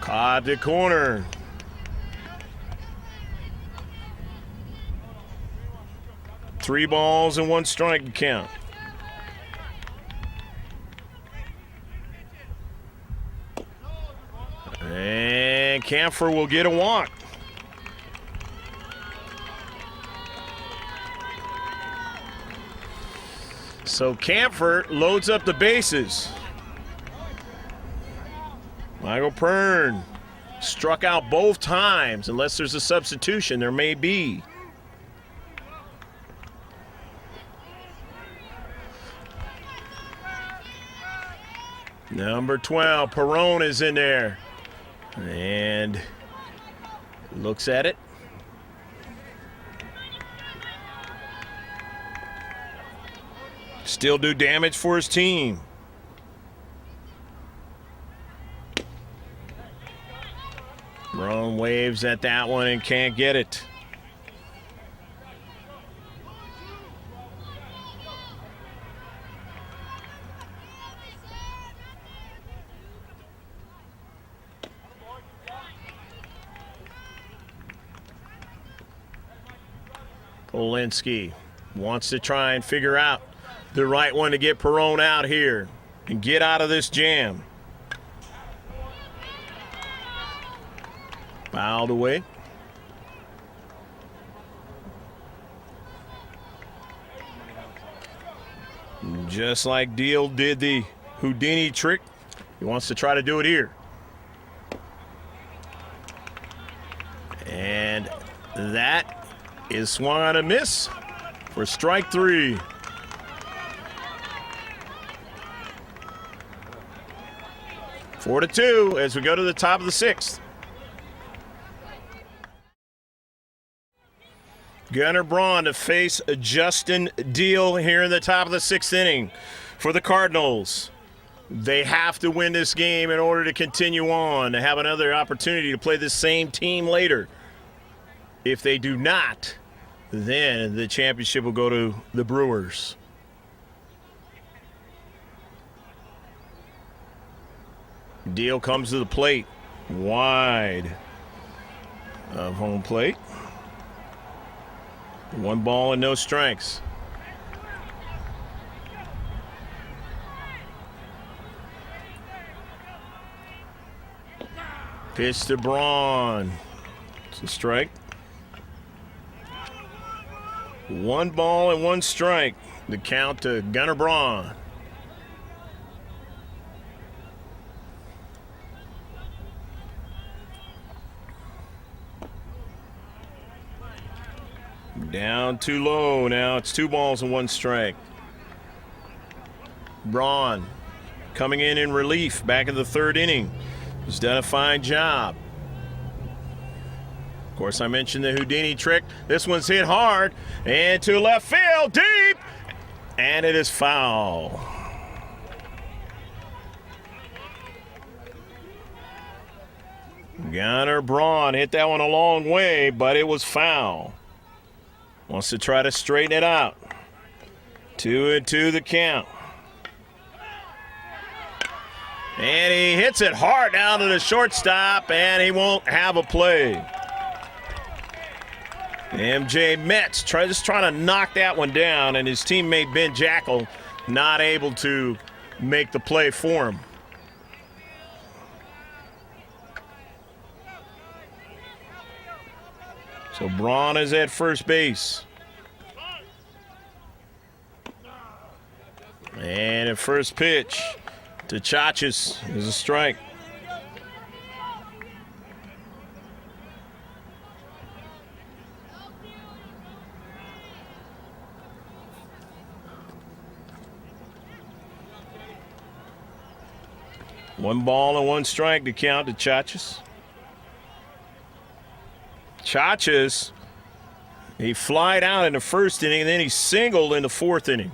Caught the corner. Three balls and 1 strike count. And Camphor will get a walk. So Camphor loads up the bases. Michael Pern Struck out both times, unless there's a substitution. There may be. Number 12, Perone is in there. And looks at it. Still do damage for his team. Perone waves at that one and can't get it. Polinsky wants to try and figure out the right one to get Perone out here and get out of this jam. Fouled away. Just like Deal did the Houdini trick, he wants to try to do it here. And that is swung on a miss for strike 3. Four to 2 as we go to the top of the 6th. Gunnar Braun to face Justin Deal here in the top of the 6th inning for the Cardinals. They have to win this game in order to continue on, to have another opportunity to play the same team later. If they do not, then the championship will go to the Brewers. Deal comes to the plate, wide of home plate. 1 ball and no strikes. Pitch to Braun. It's a strike. 1 ball and 1 strike. The count to Gunnar Braun. Down too low now. It's 2 balls and 1 strike. Braun coming in relief back in the 3rd inning. He's done a fine job. Of course, I mentioned the Houdini trick. This one's hit hard and to left field, deep, and it is foul. Gunnar Braun hit that one a long way, but it was foul. Wants to try to straighten it out. 2-2 the count. And he hits it hard down to the shortstop, and he won't have a play. MJ Metz just trying to knock that one down, and his teammate Ben Jackal not able to make the play for him. So Braun is at first base. And at first pitch to Chachis is a strike. One ball and 1 strike to count to Chachis. Chachis, he flied out in the 1st inning, and then he singled in the 4th inning.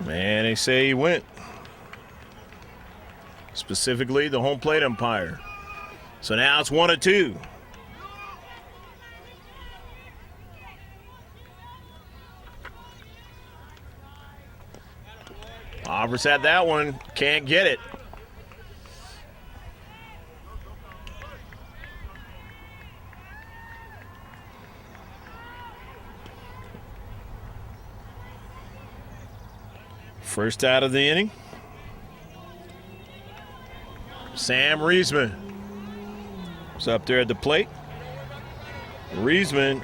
And they say he went. Specifically, the home plate umpire. So now it's 1-2. Offers at that one, can't get it. First out of the inning. Sam Riesman is up there at the plate. Riesman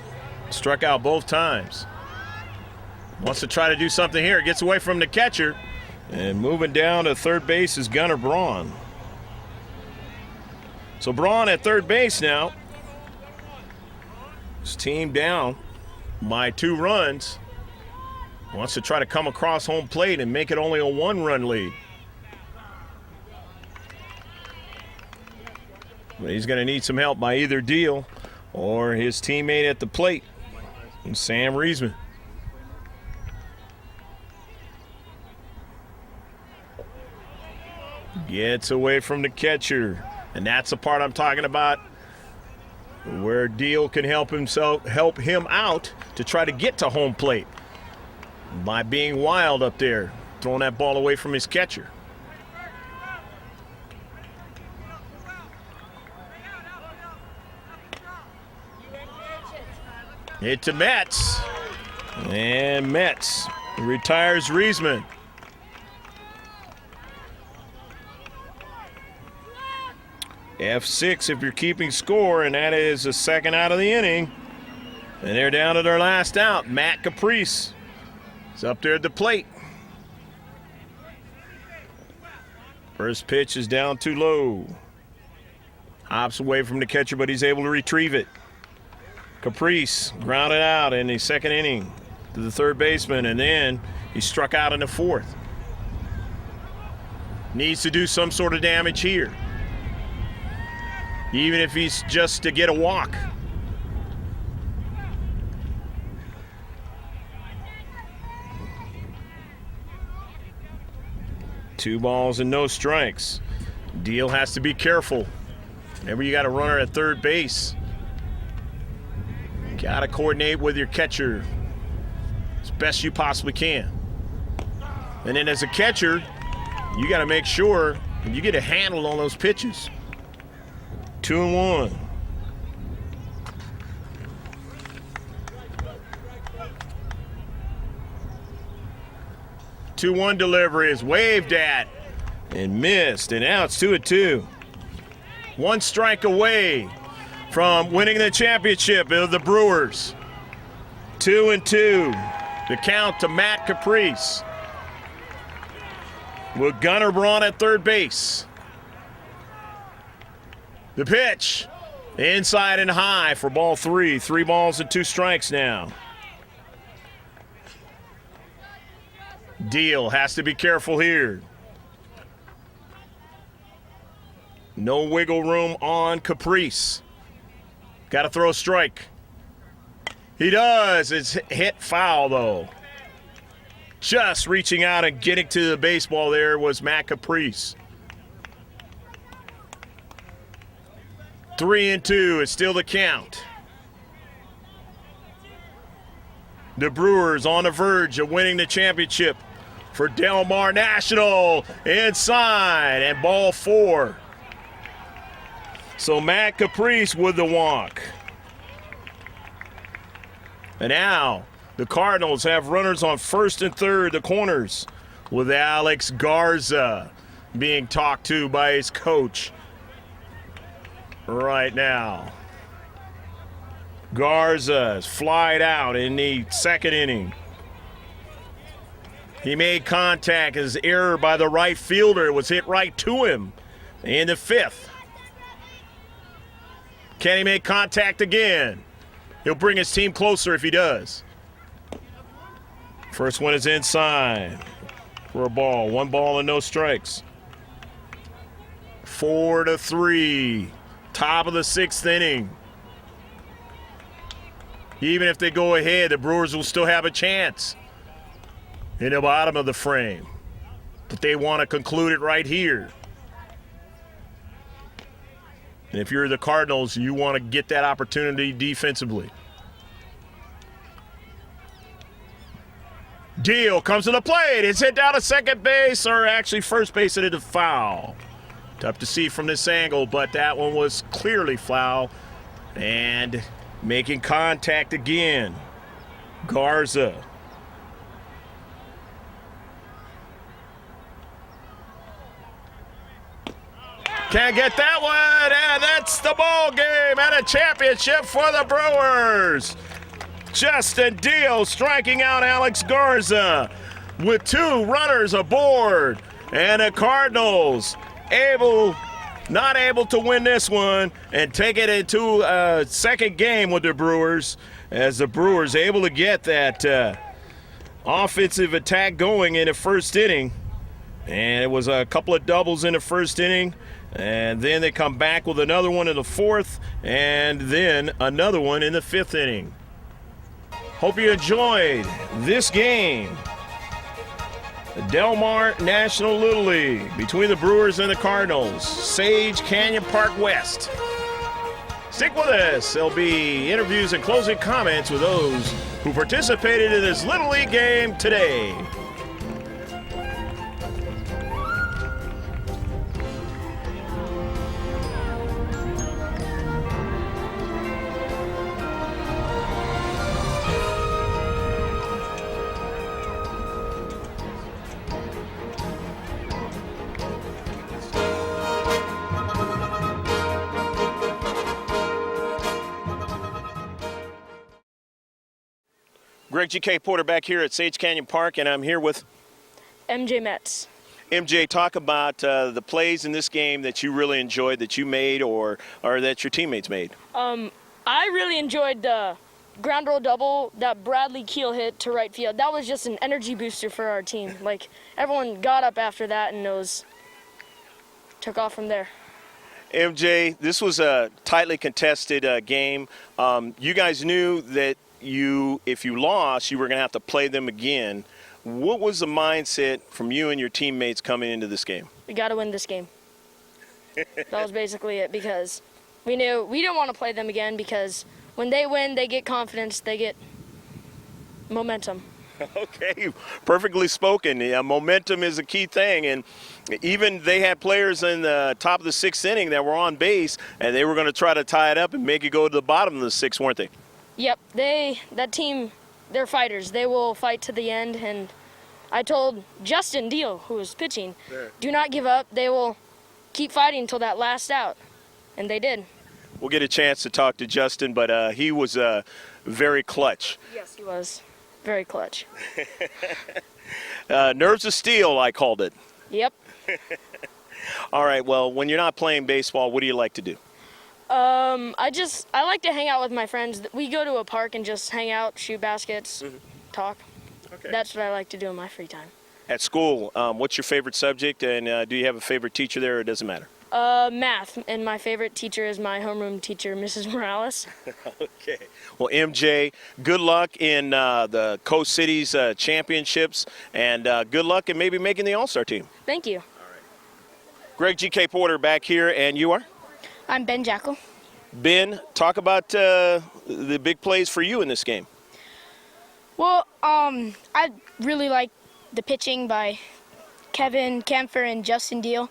struck out both times. Wants to try to do something here. Gets away from the catcher. And moving down to third base is Gunnar Braun. So Braun at third base now. His team down by 2 runs. Wants to try to come across home plate and make it only a 1-run lead. But he's going to need some help by either Deal or his teammate at the plate, Sam Riesman. Gets away from the catcher. And that's the part I'm talking about, where Deal can help him out to try to get to home plate by being wild up there, throwing that ball away from his catcher. Hit to Metz. And Metz retires Riesman. F6 if you're keeping score, and that is the second out of the inning. And they're down to their last out. Matt Caprice is up there at the plate. First pitch is down too low. Hops away from the catcher, but he's able to retrieve it. Caprice grounded out in the second inning to the third baseman, and then he struck out in the fourth. Needs to do some sort of damage here, even if he's just to get a walk. Two balls and no strikes. Deal has to be careful. Whenever you got a runner at third base, got to coordinate with your catcher as best you possibly can. And then as a catcher, you got to make sure you get a handle on those pitches. 2-1. Two-one delivery is waved at and missed, and now it's 2-2. One strike away from winning the championship of the Brewers. 2-2. The count to Matt Caprice, with Gunnar Braun at third base. The pitch, inside and high for ball 3. 3 balls and 2 strikes now. Deal has to be careful here. No wiggle room on Caprice. Got to throw a strike. He does. It's hit foul, though. Just reaching out and getting to the baseball there was Matt Caprice. 3-2 is still the count. The Brewers on the verge of winning the championship for Dmll National. Inside, and ball 4. So Matt Caprice with the walk. And now the Cardinals have runners on first and third, the corners, with Alex Garza being talked to by his coach right now. Garza is flied out in the second inning. He made contact. His error by the right fielder was hit right to him in the 5th. Can he make contact again? He'll bring his team closer if he does. First one is inside for a ball. 1 ball and no strikes. 4-3. Top of the 6th inning. Even if they go ahead, the Brewers will still have a chance in the bottom of the frame. But they want to conclude it right here. And if you're the Cardinals, you want to get that opportunity defensively. Deal comes to the plate. It's hit down to second base, or actually first base, and it's a foul. Tough to see from this angle, but that one was clearly foul. And making contact again, Garza. Can't get that one, and that's the ball game and a championship for the Brewers. Justin Deal striking out Alex Garza. with 2 runners aboard. And the Cardinals not able to win this one and take it into a second game with the Brewers, as the Brewers able to get that offensive attack going in the first inning. And it was a couple of doubles in the first inning, and then they come back with another one in the fourth, and then another one in the fifth inning. Hope you enjoyed this game. The Del Mar National Little League between the Brewers and the Cardinals, Sage Canyon Park West. Stick with us. There'll be interviews and closing comments with those who participated in this Little League game today. Greg G.K. Porter back here at Sage Canyon Park, and I'm here with MJ Metz. MJ. Talk about the plays in this game that you really enjoyed, that you made or that your teammates made. I really enjoyed the ground roll double that Bradley Keel hit to right field. That was just an energy booster for our team. Like, everyone got up after that and took off from there. MJ, this was a tightly contested game. You guys knew that if you lost, you were going to have to play them again. What was the mindset from you and your teammates coming into this game? We got to win this game. That was basically it, because we knew we didn't want to play them again, because when they win, they get confidence, they get momentum. Okay, perfectly spoken. Yeah, momentum is a key thing, and even they had players in the top of the sixth inning that were on base, and they were going to try to tie it up and make it go to the bottom of the sixth, weren't they? Yep, that team, they're fighters. They will fight to the end, and I told Dmll, who was pitching, do not give up. They will keep fighting until that last out, and they did. We'll get a chance to talk to Justin, but he was very clutch. Yes, he was. Very clutch. Nerves of steel, I called it. Yep. All right, well, when you're not playing baseball, what do you like to do? I like to hang out with my friends. We go to a park and just hang out, shoot baskets, talk. Okay. That's what I like to do in my free time. At school, what's your favorite subject, and do you have a favorite teacher there, or it doesn't matter? Math, and my favorite teacher is my homeroom teacher, Mrs. Morales. Okay. Well, MJ, good luck in the Coast Cities championships, and good luck in maybe making the All-Star team. Thank you. All right. Greg G.K. Porter back here, and you are? I'm Ben Jackal. Ben, talk about the big plays for you in this game. Well, I really like the pitching by Kevin Camphor and Justin Deal.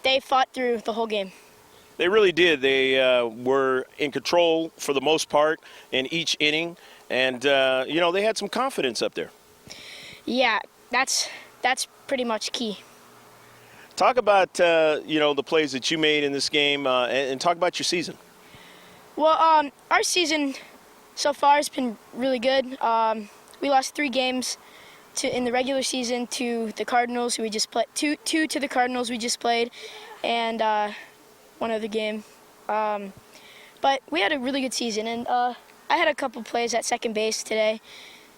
They fought through the whole game. They really did. They were in control for the most part in each inning, and they had some confidence up there. Yeah, that's pretty much key. Talk about the plays that you made in this game, and talk about your season. Well, our season so far has been really good. We lost 3 games in the regular season to the Cardinals, who we just played. Two to the Cardinals we just played, and one other game. But we had a really good season, and I had a couple plays at second base today.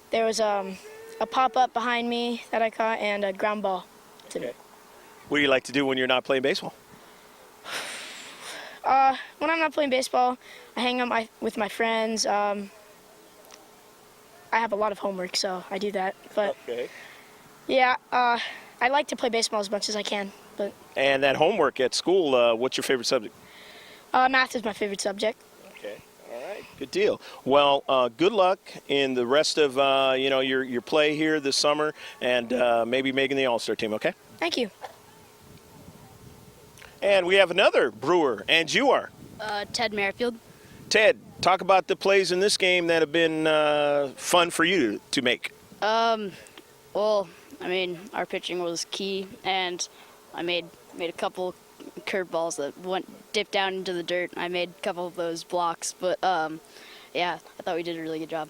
There was a pop-up behind me that I caught, and a ground ball to me. What do you like to do when you're not playing baseball? When I'm not playing baseball, I hang out with my friends. I have a lot of homework, so I do that. But yeah, I like to play baseball as much as I can. And that homework at school, what's your favorite subject? Math is my favorite subject. Okay, all right, good deal. Well, good luck in the rest of your play here this summer, and maybe making the All-Star team. Okay. Thank you. And we have another Brewer, and you are? Ted Merrifield. Ted, talk about the plays in this game that have been fun for you to make. Well, I mean, our pitching was key, and I made a couple curveballs that dipped down into the dirt. I made a couple of those blocks, but yeah, I thought we did a really good job.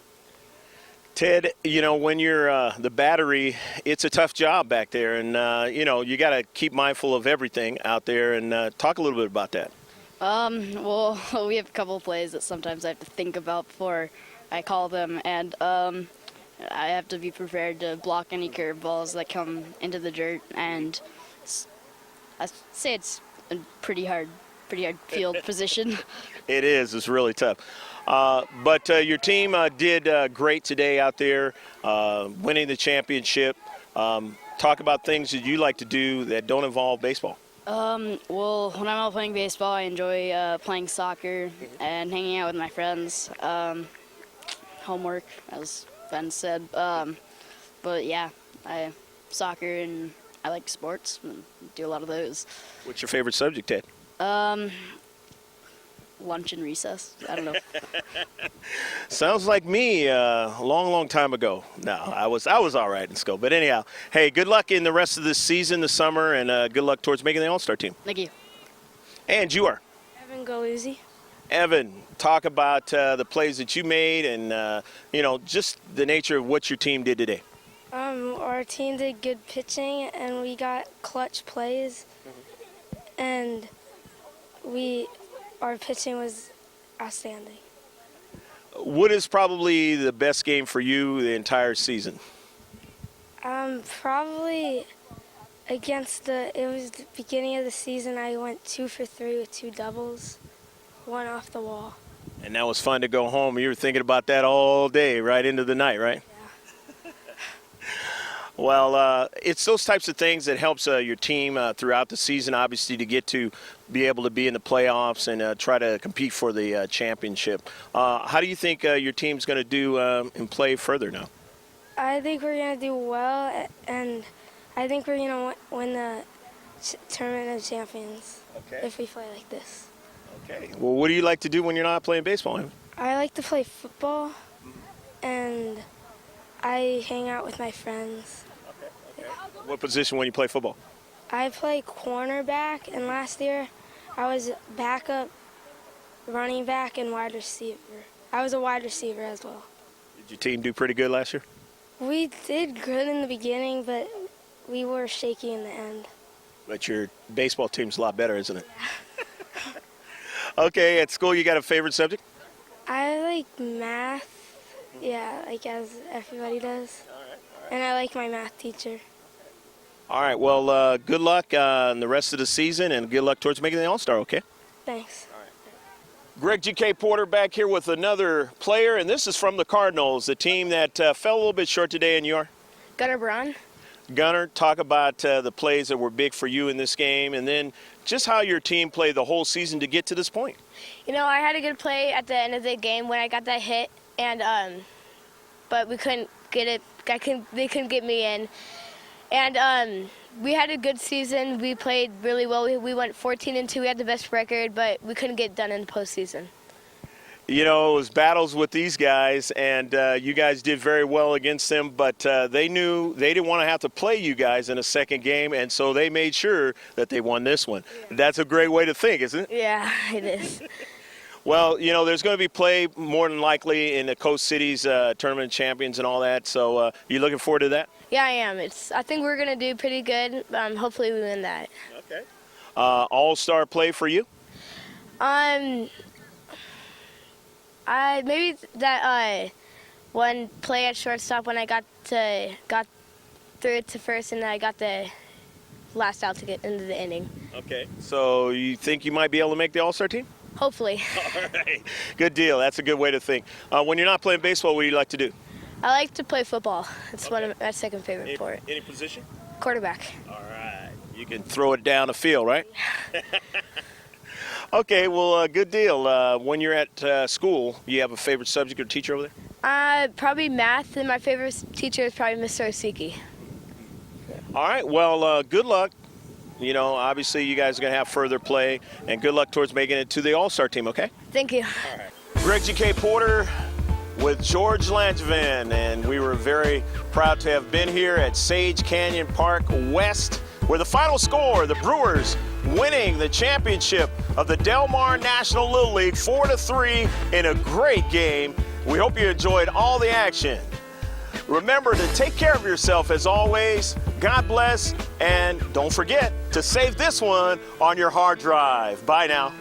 Ted, when you're the battery, it's a tough job back there. And, you got to keep mindful of everything out there. And talk a little bit about that. Well, we have a couple of plays that sometimes I have to think about before I call them. And I have to be prepared to block any curveballs that come into the dirt. And I say it's a pretty hard field position. It is. It's really tough. But your team did great today out there, winning the championship. Talk about things that you like to do that don't involve baseball. Well, when I'm not playing baseball, I enjoy playing soccer and hanging out with my friends. Homework, as Ben said. But yeah, soccer, and I like sports and do a lot of those. What's your favorite subject, Ted? Lunch and recess. I don't know. Sounds like me a long time ago. No, I was all right in school. But anyhow, hey, good luck in the rest of this season, the summer, and good luck towards making the All-Star team. Thank you. And you are? Evan Galuzzi. Evan, talk about the plays that you made and, just the nature of what your team did today. Our team did good pitching, and we got clutch plays, and our pitching was outstanding. What is probably the best game for you the entire season? Probably it was the beginning of the season. I went 2 for 3 with 2 doubles, 1 off the wall. And that was fun to go home. You were thinking about that all day, right into the night, right? Yeah. Well, it's those types of things that helps your team throughout the season, obviously, to get to be able to be in the playoffs and try to compete for the championship. How do you think your team's going to do and play further now? I think we're going to do well, and I think we're going to win the Tournament of Champions if we play like this. Okay. Well, what do you like to do when you're not playing baseball? I like to play football, and I hang out with my friends. Okay. What position when you play football? I play cornerback, and last year I was backup, running back, and wide receiver. I was a wide receiver as well. Did your team do pretty good last year? We did good in the beginning, but we were shaky in the end. But your baseball team's a lot better, isn't it? Okay, at school you got a favorite subject? I like math, like as everybody does. All right. And I like my math teacher. All right, well, good luck in the rest of the season, and good luck towards making the All-Star, okay? Thanks. Greg G.K. Porter back here with another player, and this is from the Cardinals, the team that fell a little bit short today, and you are? Gunnar Braun. Gunnar, talk about the plays that were big for you in this game, and then just how your team played the whole season to get to this point. I had a good play at the end of the game when I got that hit, and but we couldn't get it. They couldn't get me in, and we had a good season. We played really well. We went 14-2. We had the best record, but we couldn't get done in the postseason. It was battles with these guys, and you guys did very well against them, but they knew they didn't want to have to play you guys in a second game, and so they made sure that they won this one. Yeah. That's a great way to think, isn't it? Yeah, it is. Well, there's going to be play more than likely in the Coast Cities Tournament of Champions and all that, so you looking forward to that? Yeah, I am. I think we're going to do pretty good. Hopefully we win that. Okay. All-star play for you? Maybe that one play at shortstop when I got through it to first, and I got the last out to get into the inning. Okay. So you think you might be able to make the All-Star team? Hopefully. All right. Good deal. That's a good way to think. When you're not playing baseball, what do you like to do? I like to play football. It's one of my second favorite sport. Any position? Quarterback. All right. You can throw it down the field, right? Okay, well, good deal. When you're at school, you have a favorite subject or teacher over there? Probably math, and my favorite teacher is probably Mr. Osiki. All right, well, good luck. Obviously you guys are going to have further play, and good luck towards making it to the All-Star team, okay? Thank you. All right. Greg G.K. Porter with George Langevin, and we were very proud to have been here at Sage Canyon Park West, where the final score, the Brewers winning the championship of the Dmll National Little League 4-3 in a great game. We hope you enjoyed all the action. Remember to take care of yourself as always. God bless, and don't forget to save this one on your hard drive. Bye now.